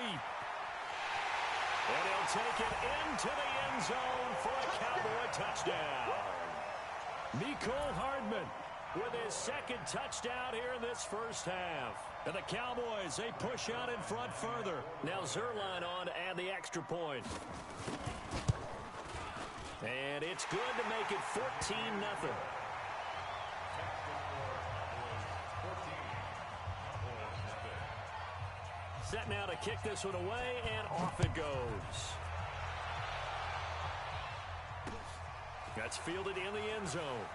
And he'll take it into the end zone for a Cowboy touchdown. Mecole Hardman with his second touchdown here in this first half. And the Cowboys, they push out in front further. Now Zerline on to add the extra point. And it's good to make it 14-0. Set now to kick this one away, and off it goes. That's fielded in the end zone.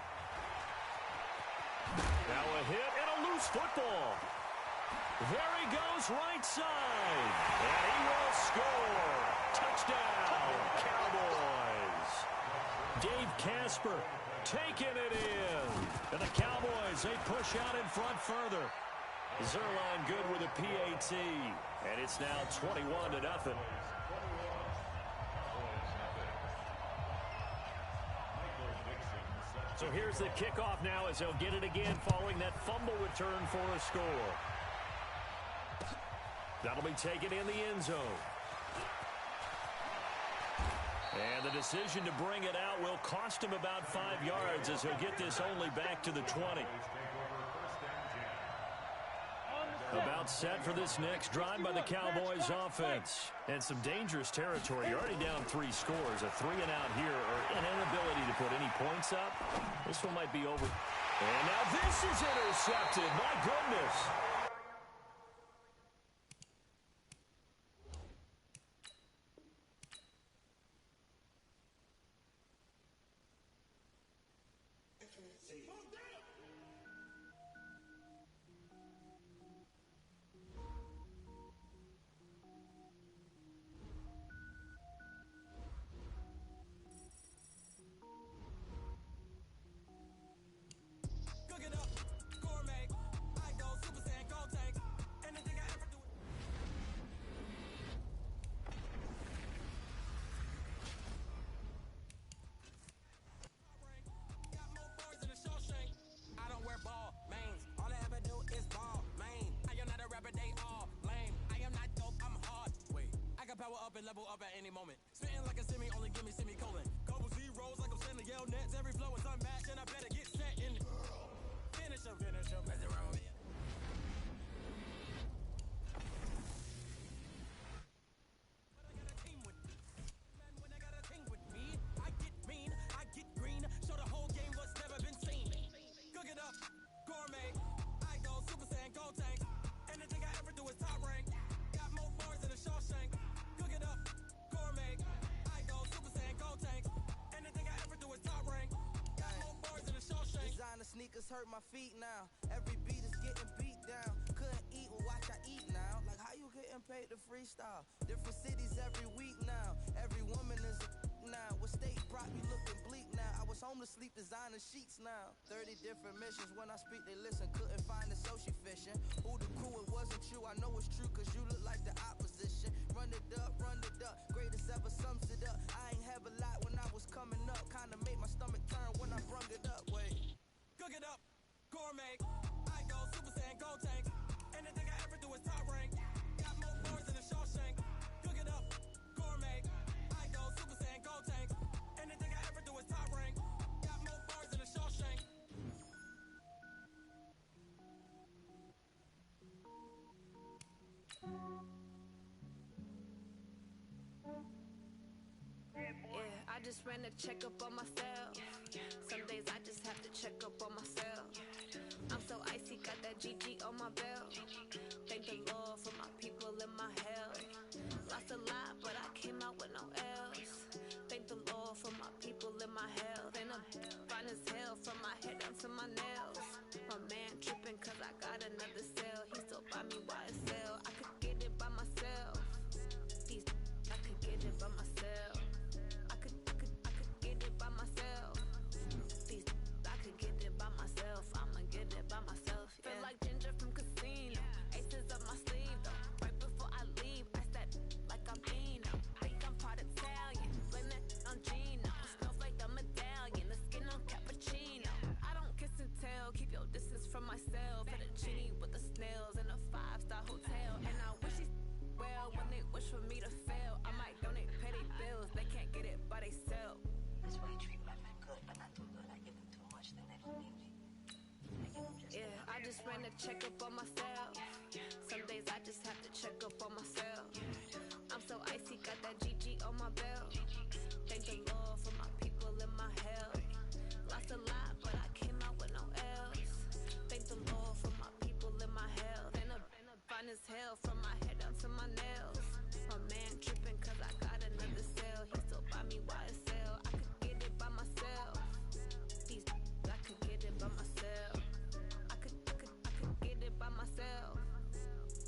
Now a hit and a loose football. There he goes, right side. And he will score. Touchdown, Cowboys. Dave Casper taking it in. And the Cowboys, they push out in front further. Zerline good with a PAT. And it's now 21-0. So here's the kickoff now as they'll get it again following that fumble return for a score. That'll be taken in the end zone. And the decision to bring it out will cost him about 5 yards as he'll get this only back to the 20. About set for this next drive by the Cowboys offense. And some dangerous territory. You're already down 3 scores. A 3-and-out here, or an inability to put any points up. This one might be over. And now this is intercepted. My goodness. Level up at any moment. Spitting like a semi, only give me semicolon. Couple zeros like I'm sending yell nets. Every flow is unmatched, and I better get set in. Finish him, mess around with me. But I got a team with me. Man, when I got a team with me, I get mean, I get green. Show the whole game what's never been seen. Cook it up, gourmet. I go Super Saiyan, go tank. Anything I ever do is top rank. Got more bars than a Shawshank. Cook it up, gourmet. I go Super Saiyan, go tank. Anything I ever do is top rank. Got more bars than a Shawshank. Designer sneakers hurt my feet now. Every beat is getting beat down. Couldn't eat, well watch I eat now. Like how you getting paid to freestyle? Different cities every week now. Every woman is a now. What state brought me looking bleak now? I was home to sleep designer sheets now. 30 different missions. When I speak they listen. Couldn't find it, so she fishing. Who the crew, it wasn't you. I know it's true cause you look like the opposition. Run it up, greatest ever sums it up. I ain't have a lot when I was coming up. Kinda made my stomach turn when I brung it up. Wait, cook it up, gourmet. I go Super Saiyan, go tank. Anything I ever do is top rank. Got more bars than a Shawshank. Cook it up, gourmet. I go Super Saiyan, go tank. Anything I ever do is top rank. Got more bars than a Shawshank. Yeah, I just ran a checkup on myself. Some days I just have to check up on myself. I'm so icy, got that GG on my belt. Thank the Lord for my people and my health. Lost a lot, but I came out with no else. Thank the Lord for my people and my health. And I'm fine as hell from my head down to my nails. My man tripping cause I got another cell. He still buy me YSL. I could get it by myself. check up on myself. Some days I just have to check up on myself. I'm so icy, got that GG on my belt. Thank the Lord for my people in my health. Lost a lot, but I came out with no L's. Thank the Lord for my people in my health. And I'm fine as hell from my head down to my nails. My man tripping cause I got another cell. He still buy me YSL. I could get it by myself. These I could get it by myself. I could get it by myself.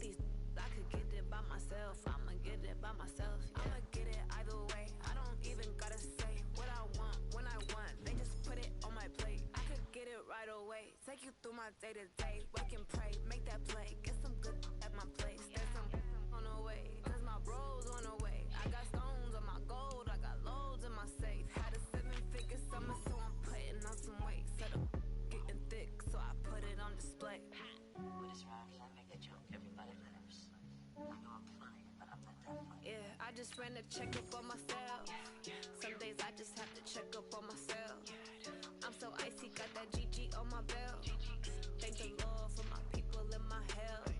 These I could get it by myself. I'ma get it by myself. I'ma get it either way. I don't even gotta say what I want when I want. They just put it on my plate. I could get it right away. Take you through my day to day. Wake and pray, make that play. Get some good at my place. There's some on the way. Cause my bros on the way. I got stones on my gold. I got loads in my safe. Had a 7-figure summer, so I'm putting on some weight. Set up getting thick, so I put it on display. With this rhyme, I make a joke. Everybody laughs. I know I'm funny, but I'm not that funny. Yeah, I just ran a check up on myself. Some days I just have to check up on myself. I'm so icy, got that GG on my belt. Thank the Lord for my people in my health.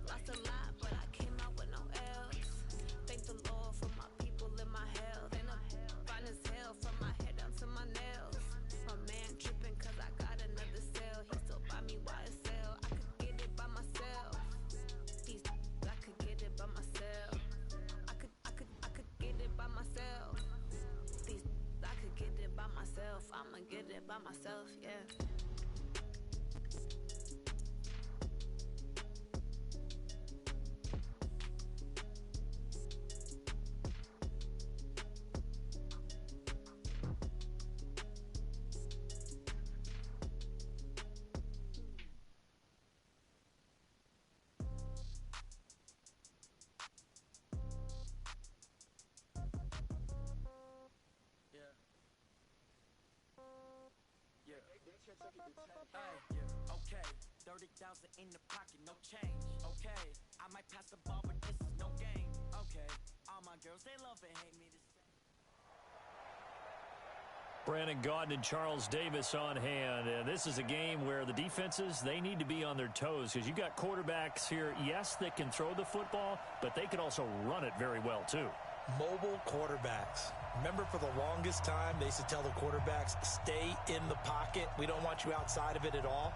Lost a lot, but I came out with no L's. Thank the Lord for my people in my health. And I'm fine as hell from my head down to my nails. My man tripping cause I got another cell. He still buy me YSL. I could get it by myself. These I could get it by myself. I could get it by myself. These I could get it by myself. I'ma get it by myself, yeah. Okay, 30,000 in the pocket, no change. Okay, I might pass the ball, but this is no game. Okay, all my girls, they love and hate me the same. Brandon Gaudin and Charles Davis on hand. And this is a game where the defenses, they need to be on their toes because you've got quarterbacks here, yes, that can throw the football, but they can also run it very well, too. Mobile quarterbacks. Remember, for the longest time, they used to tell the quarterbacks, stay in the pocket. We don't want you outside of it at all.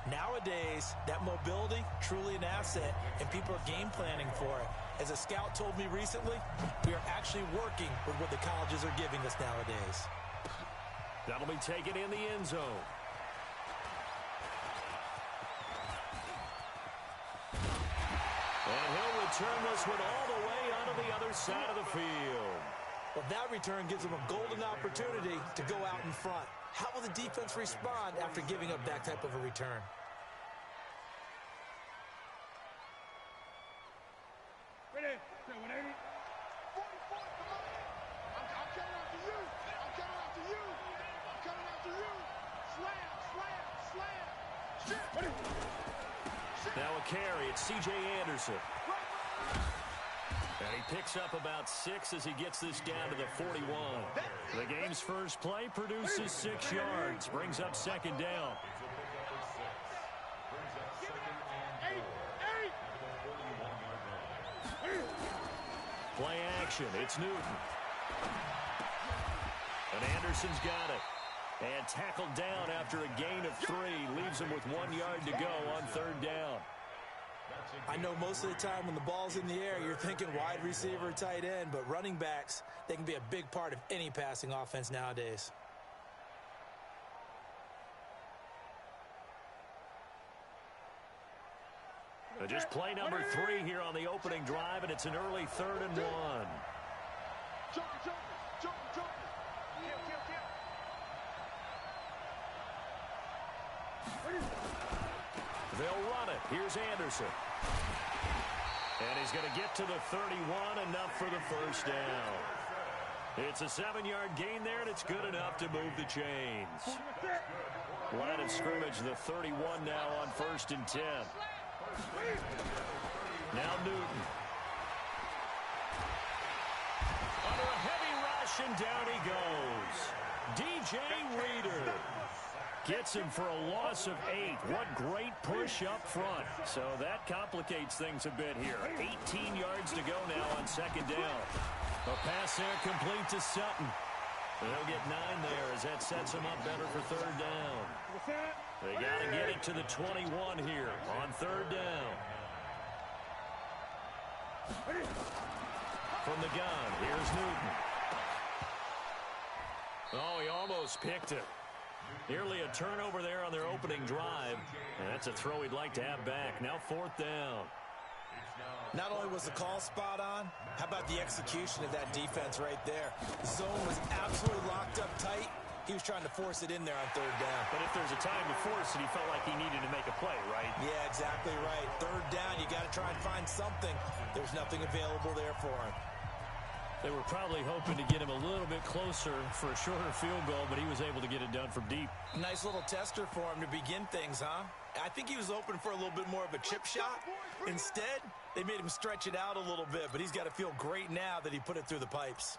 Nowadays, that mobility, truly an asset, and people are game planning for it. As a scout told me recently, we are actually working with what the colleges are giving us nowadays. That'll be taken in the end zone. And he'll return this one all the way onto the other side of the field. Well, that return gives them a golden opportunity to go out in front. How will the defense respond after giving up that type of a return? Ready? 180. 44, come on. I'm coming after you. I'm coming after you. I'm coming after you. Slam, slam, slam. Shit. Ready? Now a carry. It's C.J. Anderson. And he picks up about 6 as he gets this down to the 41. The game's first play produces 6 yards. Brings up second down. Play action. It's Newton. And Anderson's got it. And tackled down after a gain of 3. Leaves him with 1 yard to go on third down. I know most of the time when the ball's in the air, you're thinking wide receiver, tight end, but running backs, they can be a big part of any passing offense nowadays. Just play number 3 here on the opening drive, and it's an early 3rd and 1. Joker. They'll run it. Here's Anderson. And he's going to get to the 31, enough for the first down. It's a 7-yard gain there, and it's good enough to move the chains. Line of scrimmage, the 31 now on 1st and 10. Now Newton. Under a heavy rush, and down he goes. DJ Reader. Gets him for a loss of 8. What great push up front. So that complicates things a bit here. 18 yards to go now on second down. A pass there complete to Sutton. They'll get 9 there as that sets them up better for third down. They got to get it to the 21 here on third down. From the gun, here's Newton. Oh, he almost picked it. Nearly a turnover there on their opening drive. And that's a throw he'd like to have back. Now fourth down. Not only was the call spot on, how about the execution of that defense right there? The zone was absolutely locked up tight. He was trying to force it in there on third down. But if there's a time to force it, he felt like he needed to make a play, right? Yeah, exactly right. Third down, you got to try and find something. There's nothing available there for him. They were probably hoping to get him a little bit closer for a shorter field goal, but he was able to get it done from deep. Nice little tester for him to begin things, huh? I think he was open for a little bit more of a chip shot. Instead, they made him stretch it out a little bit, but he's got to feel great now that he put it through the pipes.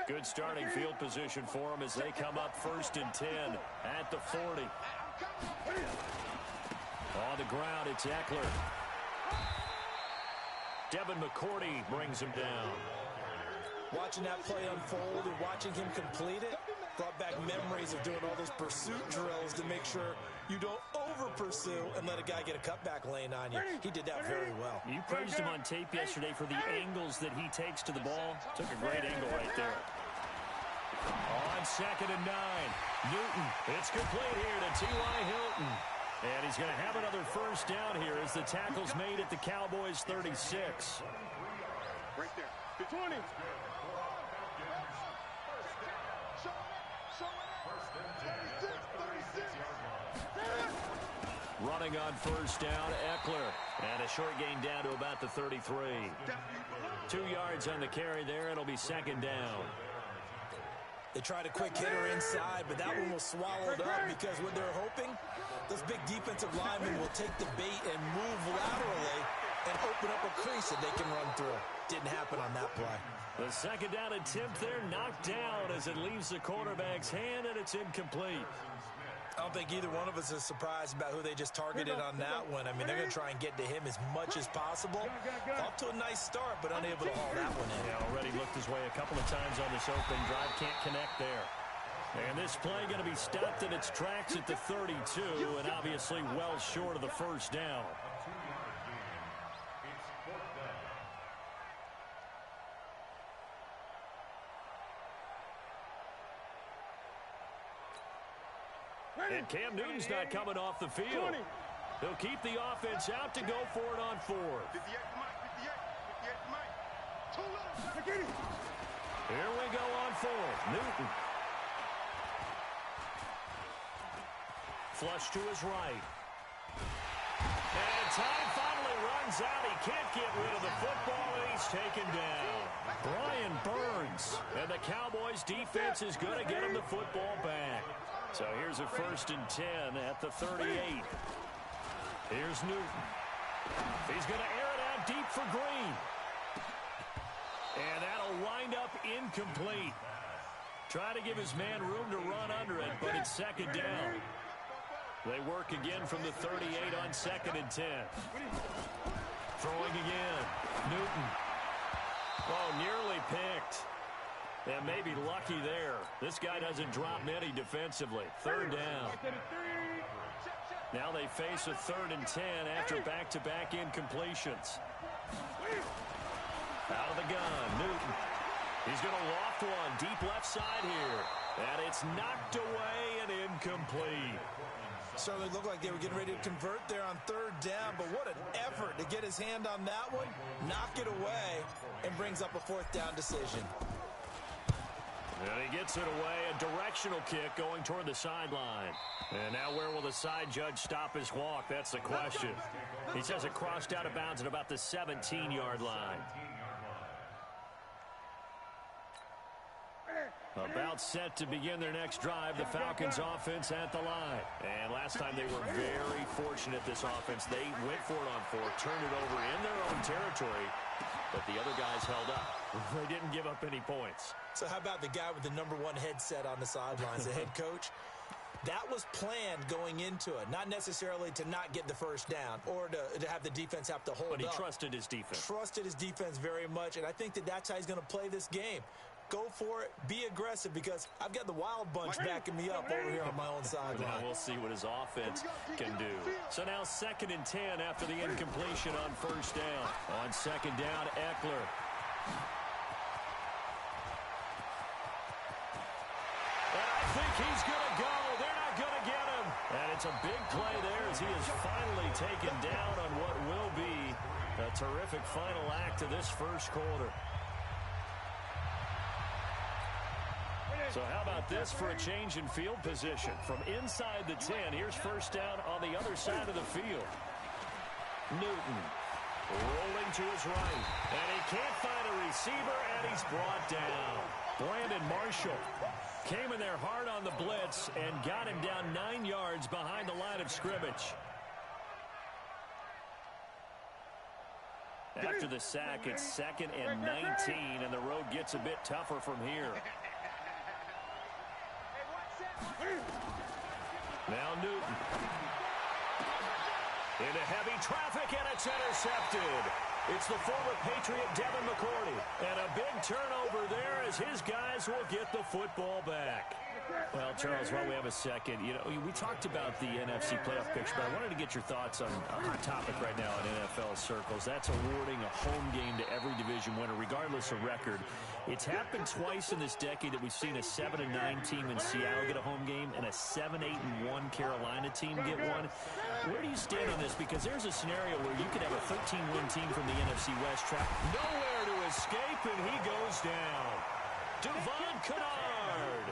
Good starting field position for him as they come up 1st and 10 at the 40. On the ground, it's Eckler. Devin McCourty brings him down. Watching that play unfold and watching him complete it brought back memories of doing all those pursuit drills to make sure you don't over-pursue and let a guy get a cutback lane on you. He did that very well. You praised him on tape yesterday for the angles that he takes to the ball. Took a great angle right there. On 2nd and 9, Newton. It's complete here to T.Y. Hilton. And he's going to have another first down here as the tackle's made at the Cowboys' 36. Right there. 20. Running on first down, Eckler. And a short gain down to about the 33. 2 yards on the carry there. It'll be second down. They tried a quick hitter inside, but that one was swallowed up because what they're hoping, those big defensive linemen will take the bait and move laterally and open up a crease that they can run through. Didn't happen on that play. The second down attempt there knocked down as it leaves the quarterback's hand, and it's incomplete. I don't think either one of us is surprised about who they just targeted on that one. I mean, they're going to try and get to him as much as possible. Off to a nice start, but unable to haul that one in. Yeah, already looked his way a couple of times on this opening drive. Can't connect there. And this play going to be stopped in its tracks at the 32, and obviously well short of the first down. And Cam Newton's not coming off the field. He'll keep the offense out to go for it on 4th. 58 Mike. Here we go on 4th. Newton. Flush to his right. And time finally runs out. He can't get rid of the football, and he's taken down. Brian Burns. And the Cowboys defense is going to get him the football back. So here's a 1st and 10 at the 38. Here's Newton. He's going to air it out deep for Green. And that'll wind up incomplete. Try to give his man room to run under it, but it's second down. They work again from the 38 on 2nd and 10. Throwing again. Newton. Oh, nearly picked. And maybe lucky there. This guy doesn't drop many defensively. Third down. Now they face a 3rd and 10 after back-to-back incompletions. Out of the gun, Newton. He's going to loft one deep left side here. And it's knocked away and incomplete. Certainly looked like they were getting ready to convert there on 3rd down, but what an effort to get his hand on that one, knock it away, and brings up a 4th down decision. And he gets it away, a directional kick going toward the sideline. And now where will the side judge stop his walk? That's the question. He says it crossed out of bounds at about the 17-yard line. About set to begin their next drive, the Falcons offense at the line. And last time they were very fortunate, this offense. They went for it on 4th, turned it over in their own territory, but the other guys held up. They didn't give up any points. So how about the guy with the #1 headset on the sidelines, the head coach? That was planned going into it, not necessarily to not get the first down or to have the defense have to hold up. But he trusted his defense. Trusted his defense very much, and I think that's how he's going to play this game. Go for it, be aggressive, because I've got the Wild Bunch backing me up over here on my own sideline. Now we'll see what his offense can do. So now 2nd and 10 after the incompletion on first down. On 2nd down, Eckler. And I think he's going to go. They're not going to get him. And it's a big play there as he is finally taken down on what will be a terrific final act of this first quarter. So how about this for a change in field position? From inside the 10, here's first down on the other side of the field. Newton rolling to his right. And he can't find a receiver, and he's brought down. Brandon Marshall came in there hard on the blitz and got him down 9 yards behind the line of scrimmage. After the sack, it's 2nd and 19, and the road gets a bit tougher from here. Now Newton. Into heavy traffic, and it's intercepted. It's the former Patriot Devin McCourty. And a big turnover there as his guys will get the football back. Well, Charles, while we have a second, we talked about the NFC playoff picture, but I wanted to get your thoughts on a hot topic right now in NFL circles. That's awarding a home game to every division winner, regardless of record. It's happened twice in this decade that we've seen a 7-9 team in Seattle get a home game and a 7-8-1 Carolina team get one. Where do you stand on this? Because there's a scenario where you could have a 13-win team from the NFC West trap. Nowhere to escape, and he goes down. Devon Kennard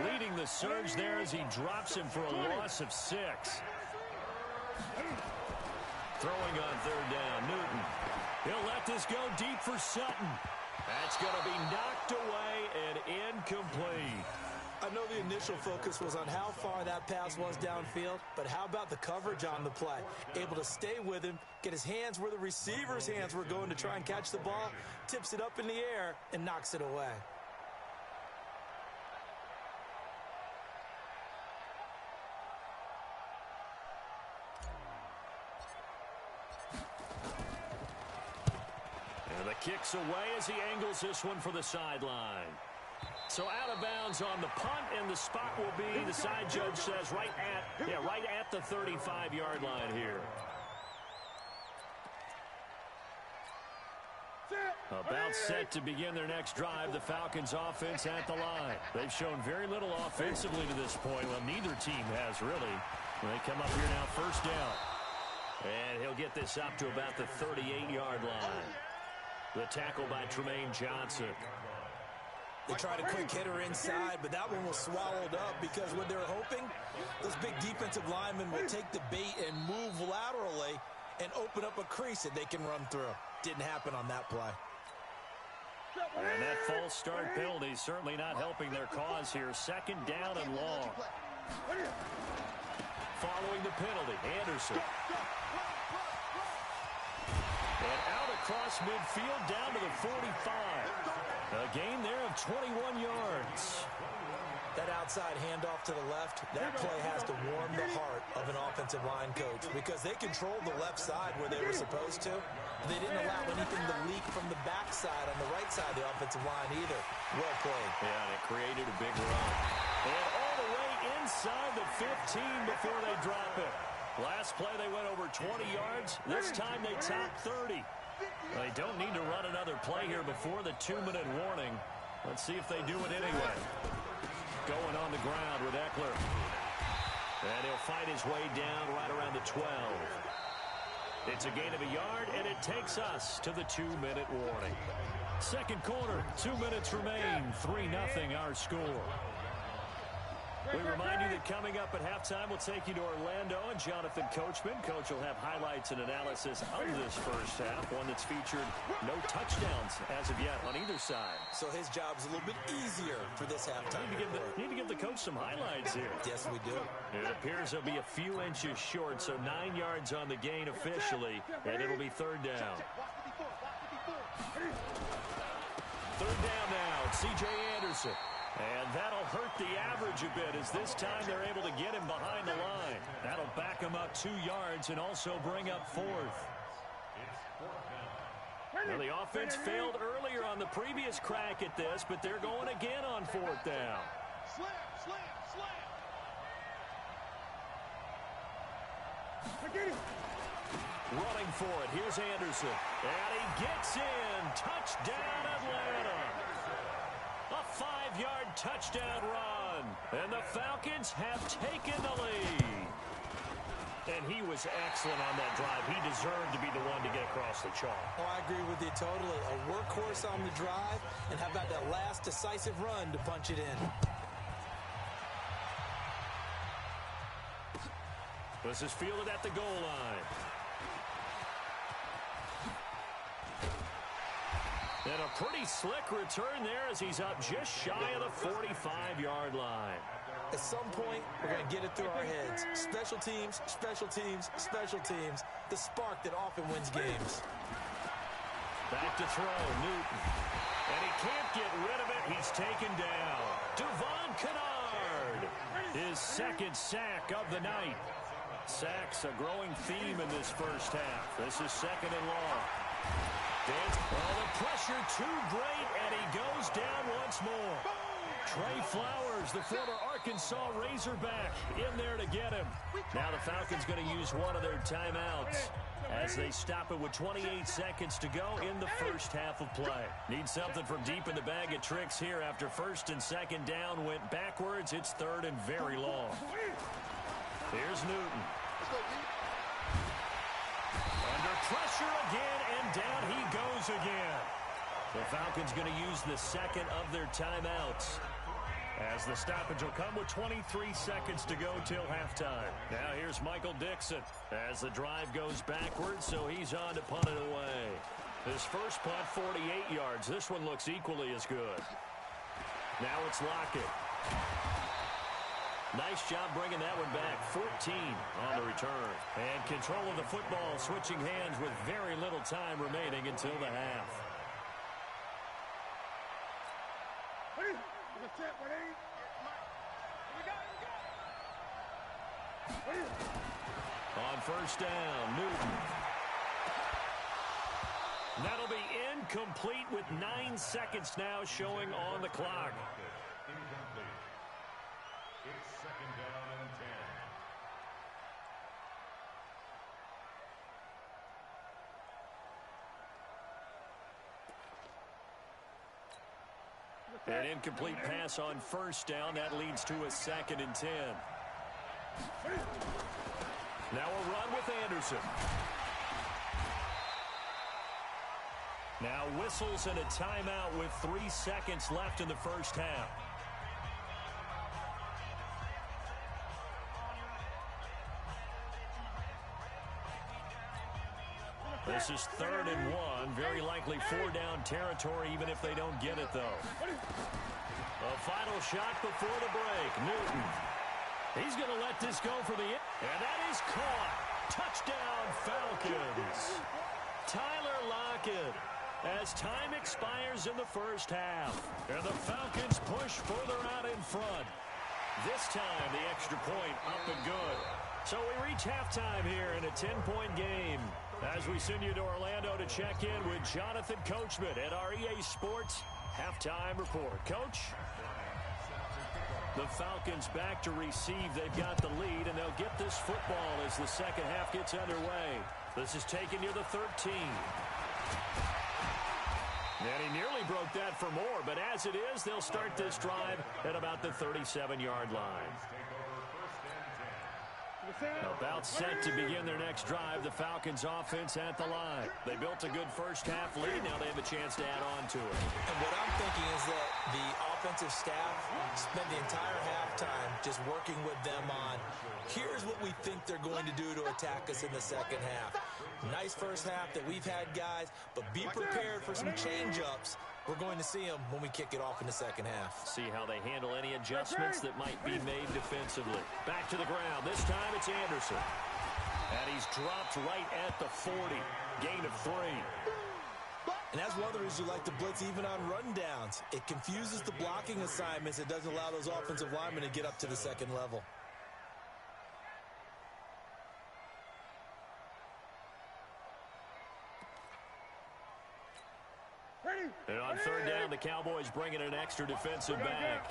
leading the surge there as he drops him for a loss of 6. Throwing on 3rd down, Newton. He'll let this go deep for Sutton. That's going to be knocked away and incomplete. I know the initial focus was on how far that pass was downfield, but how about the coverage on the play? Able to stay with him, get his hands where the receiver's hands were going to try and catch the ball, tips it up in the air, and knocks it away. Kicks away as he angles this one for the sideline. So out of bounds on the punt, and the spot will be, the side judge says, right at the 35-yard line here. About set to begin their next drive, the Falcons offense at the line. They've shown very little offensively to this point. Well, neither team has really. They come up here now, first down. And he'll get this up to about the 38-yard line. The tackle by Tremaine Johnson. They tried a quick hitter inside, but that one was swallowed up because what they're hoping, those big defensive linemen will take the bait and move laterally and open up a crease that they can run through. Didn't happen on that play. And that false start penalty certainly not helping their cause here. 2nd down and long. Following the penalty, Anderson. And out across midfield down to the 45. A gain there of 21 yards. That outside handoff to the left, that play has to warm the heart of an offensive line coach because they controlled the left side where they were supposed to. They didn't allow anything to leak from the backside on the right side of the offensive line either. Well played. Yeah, and it created a big run. And all the way inside the 15 before they drop it. Last play, they went over 20 yards. This time, they topped 30. They don't need to run another play here before the 2-minute warning. Let's see if they do it anyway. Going on the ground with Eckler. And he'll fight his way down right around the 12. It's a gain of a yard, and it takes us to the 2-minute warning. Second quarter, 2 minutes remain. 3-0 our score. We remind you that coming up at halftime, we'll take you to Orlando and Jonathan Coachman. Coach will have highlights and analysis of this first half, one that's featured no touchdowns as of yet on either side. So his job's a little bit easier for this halftime. Need to give the coach some highlights here. Yes, we do. It appears he'll be a few inches short, so 9 yards on the gain officially, and it'll be 3rd down. Third down now, C.J. Anderson. And that'll hurt the average a bit as this time they're able to get him behind the line. That'll back him up 2 yards and also bring up fourth. Now, the offense failed earlier on the previous crack at this, but they're going again on fourth down. Slam, slam, slam. Running for it. Here's Anderson. And he gets in. Touchdown, Atlanta. A 5-yard touchdown run. And the Falcons have taken the lead. And he was excellent on that drive. He deserved to be the one to get across the chalk. Oh, I agree with you totally. A workhorse on the drive, and how about that last decisive run to punch it in? This is fielded at the goal line. And a pretty slick return there as he's up just shy of the 45-yard line. At some point, we're going to get it through our heads. Special teams, special teams, special teams. The spark that often wins games. Back to throw, Newton. And he can't get rid of it. He's taken down. Devon Kennard, his second sack of the night. Sacks a growing theme in this first half. This is second and long. The pressure too great, and he goes down once more. Trey Flowers, the former Arkansas Razorback, in there to get him. Now the Falcons going to use one of their timeouts as they stop it with 28 seconds to go in the first half of play. Need something from deep in the bag of tricks here after first and second down went backwards. It's third and very long. Here's Newton. Under pressure again, and down he goes again. The Falcons going to use the second of their timeouts as the stoppage will come with 23 seconds to go till halftime. Now here's Michael Dixon as the drive goes backwards, so he's on to punt it away. His first punt, 48 yards. This one looks equally as good. Now it's Lockett. Nice job bringing that one back. 14 on the return. And control of the football switching hands with very little time remaining until the half. On first down, Newton. That'll be incomplete with 9 seconds now showing on the clock. It's second down and 10. An incomplete pass on first down. That leads to a second and 10. Now a run with Anderson. Now whistles and a timeout with 3 seconds left in the first half. This is third and 1. Very likely 4-down territory, even if they don't get it, though. A final shot before the break. Newton. He's going to let this go for the end. And that is caught. Touchdown, Falcons. Tyler Lockett. As time expires in the first half. And the Falcons push further out in front. This time, the extra point up and good. So we reach halftime here in a 10-point game. As we send you to Orlando to check in with Jonathan Coachman at our EA Sports Halftime Report. Coach? The Falcons back to receive. They've got the lead, and they'll get this football as the second half gets underway. This is taken near the 13. And he nearly broke that for more, but as it is, they'll start this drive at about the 37-yard line. About set to begin their next drive, the Falcons offense at the line. They built a good first half lead. Now they have a chance to add on to it. And what I'm thinking is that the offensive staff spent the entire halftime just working with them on, here's what we think they're going to do to attack us in the second half. Nice first half that we've had, guys, but be prepared for some change-ups. We're going to see them when we kick it off in the second half. See how they handle any adjustments that might be made defensively. Back to the ground. This time it's Anderson. And he's dropped right at the 40. Gain of 3. And that's one of the reasons you like to blitz even on rundowns. It confuses the blocking assignments. It doesn't allow those offensive linemen to get up to the second level. And on third down, the Cowboys bringing an extra defensive back.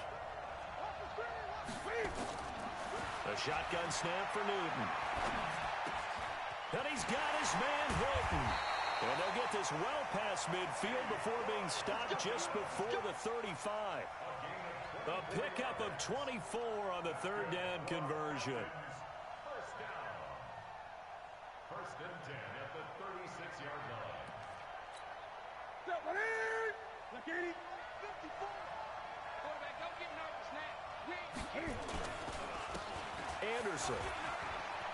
A shotgun snap for Newton. And he's got his man Hilton. And they'll get this well past midfield before being stopped just before the 35. A pickup of 24 on the third down conversion. First and 10 at the 36-yard line. Look at it. 54. Quarterback, don't get nervous now. Anderson.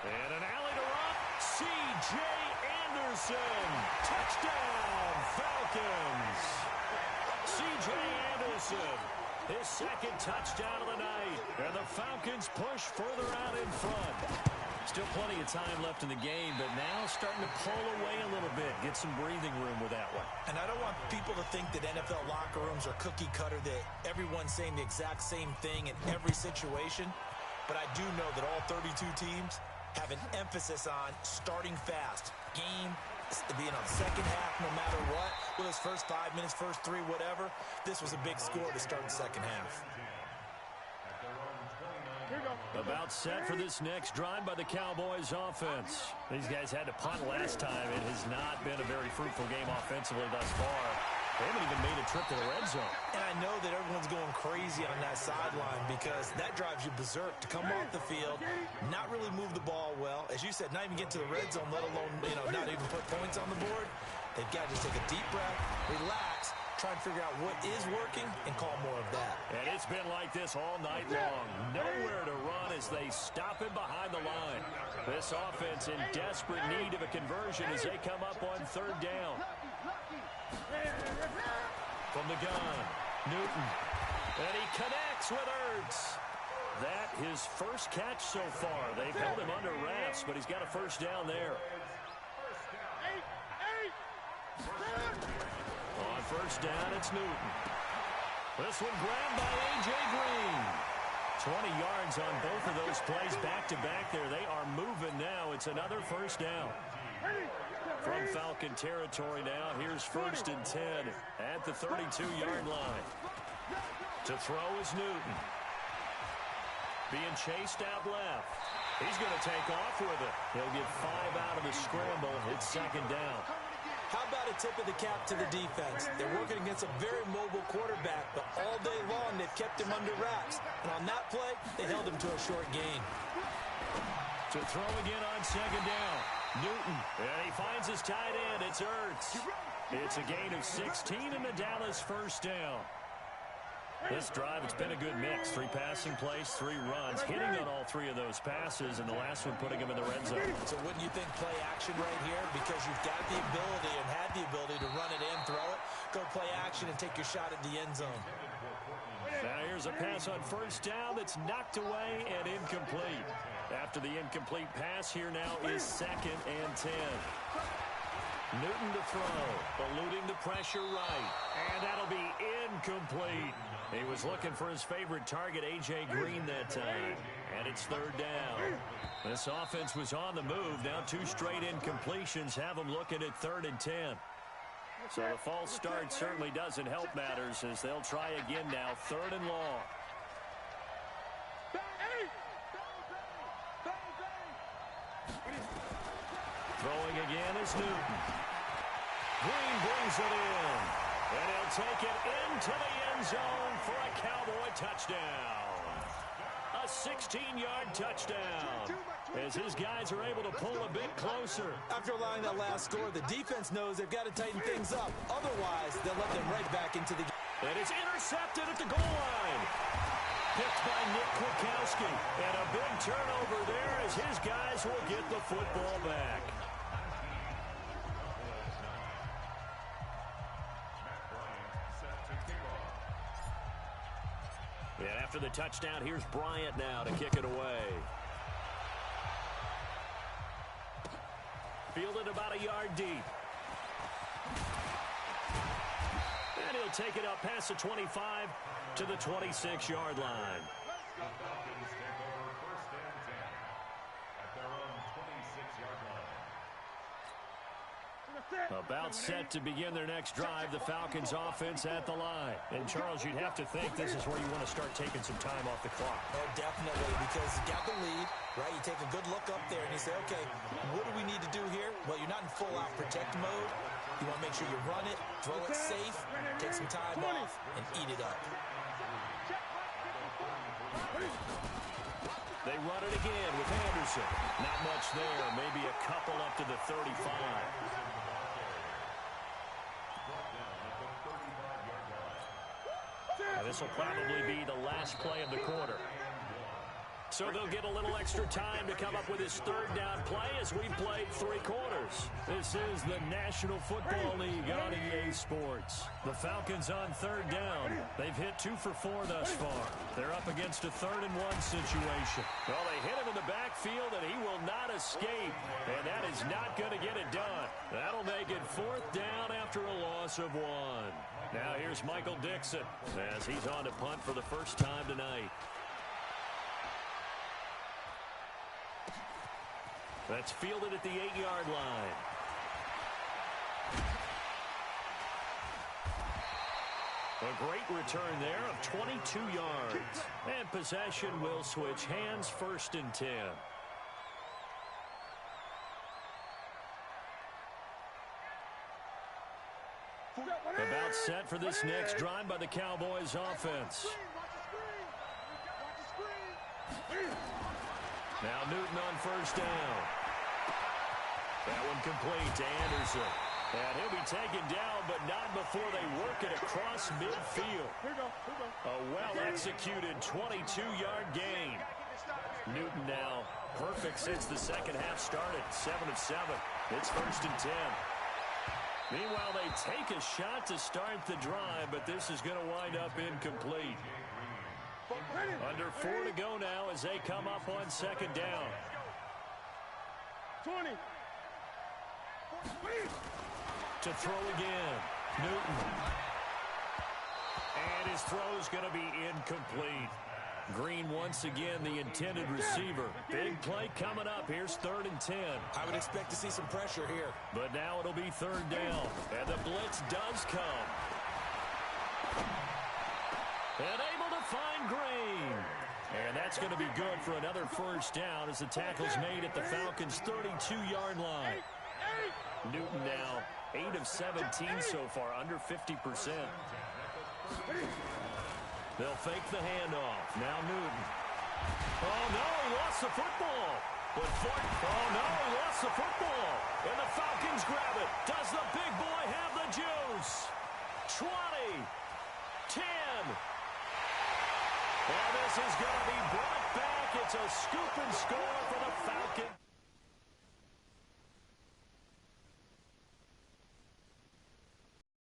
And an alley to Rock. C.J. Anderson. Touchdown, Falcons. C.J. Anderson. His second touchdown of the night. And the Falcons push further out in front. Still plenty of time left in the game, but now starting to pull away a little bit. Get some breathing room with that one. And I don't want people to think that NFL locker rooms are cookie cutter, that everyone's saying the exact same thing in every situation. But I do know that all 32 teams have an emphasis on starting fast. Game being on the second half no matter what. With his first 5 minutes, first 3, whatever. This was a big score to start the second half. About set for this next drive by the Cowboys offense. These guys had to punt last time. It has not been a very fruitful game offensively thus far. They haven't even made a trip to the red zone. And I know that everyone's going crazy on that sideline because that drives you berserk to come off the field, not really move the ball well. As you said, not even get to the red zone, let alone, not even put points on the board. They've got to just take a deep breath, relax, try and figure out what is working and call more of that. And it's been like this all night long. Nowhere to run as they stop him behind the line. This offense in desperate need of a conversion as they come up on third down. From the gun, Newton. And he connects with Ertz. That his first catch so far. They've held him under wraps, but he's got a first down there. On first down, it's Newton. This one grabbed by A.J. Green. 20 yards on both of those plays back-to-back there. They are moving now. It's another first down. From Falcon territory now, here's first and 10 at the 32-yard line. To throw is Newton. Being chased out left. He's going to take off with it. He'll get 5 out of the scramble. It's second down. How about a tip of the cap to the defense? They're working against a very mobile quarterback, but all day long they've kept him under wraps. And on that play, they held him to a short gain. To throw again on second down. Newton, and he finds his tight end. It's Ertz. It's a gain of 16 and the Dallas first down. This drive, it's been a good mix. 3 passing plays, 3 runs, hitting on all 3 of those passes, and the last one putting him in the red zone. So wouldn't you think play action right here? Because you've got the ability and had the ability to run it in, throw it, go play action and take your shot at the end zone. Now here's a pass on first down that's knocked away and incomplete. After the incomplete pass, here now is second and 10. Newton to throw, eluding the pressure right, and that'll be incomplete. He was looking for his favorite target, A.J. Green, that time, and it's third down. This offense was on the move. Now 2 straight incompletions have them looking at third and 10. So the false start certainly doesn't help matters as they'll try again now, third and long. Throwing again is Newton. Green brings it in. And he'll take it into the end zone for a Cowboy touchdown. A 16-yard touchdown. As his guys are able to pull a bit closer. After allowing that last score, the defense knows they've got to tighten things up. Otherwise, they'll let them right back into the game. And it's intercepted at the goal line. Picked by Nick Kwiatkowski. And a big turnover there as his guys will get the football back. And after the touchdown, here's Bryant now to kick it away. Fielded about a yard deep. And he'll take it up past the 25 to the 26-yard line. The Falcons take over 1st and 10 at their own 26-yard line. About set to begin their next drive, the Falcons offense at the line. And, Charles, you'd have to think this is where you want to start taking some time off the clock. Oh, definitely, because you got the lead, right? You take a good look up there and you say, okay, what do we need to do here? Well, you're not in full-out protect mode. You want to make sure you run it, throw it safe, take some time off, and eat it up. They run it again with Anderson. Not much there, maybe a couple up to the 35. This will probably be the last play of the quarter. So they'll get a little extra time to come up with his 3rd down play as we've played 3 quarters. This is the National Football League on EA Sports. The Falcons on 3rd down. They've hit 2 for 4 thus far. They're up against a 3rd and 1 situation. Well, they hit him in the backfield, and he will not escape. And that is not going to get it done. That'll make it 4th down after a loss of 1. Now here's Michael Dixon as he's on to punt for the first time tonight. That's fielded at the 8-yard line. A great return there of 22 yards. And possession will switch hands, 1st and 10. About set for this next drive by the Cowboys offense. Now Newton on 1st down. That one complete to Anderson. And he'll be taken down, but not before they work it across midfield. A well-executed 22-yard gain. Newton now perfect since the second half started. 7 of 7. It's 1st and 10. Meanwhile, they take a shot to start the drive, but this is going to wind up incomplete. Under 4 to go now as they come up on 2nd down. 20. To throw again. Newton. And his throw is going to be incomplete. Green once again the intended receiver. Big play coming up. Here's 3rd and 10. I would expect to see some pressure here. But now it'll be 3rd down. And the blitz does come. And able to find Green. And that's going to be good for another 1st down as the tackle's made at the Falcons' 32-yard line. Newton now 8 of 17 so far, under 50%. They'll fake the handoff. Now Newton. Oh, no, he lost the football. Oh, no, he lost the football. And the Falcons grab it. Does the big boy have the juice? 20. 10. And this is going to be brought back. It's a scoop and score for the Falcons.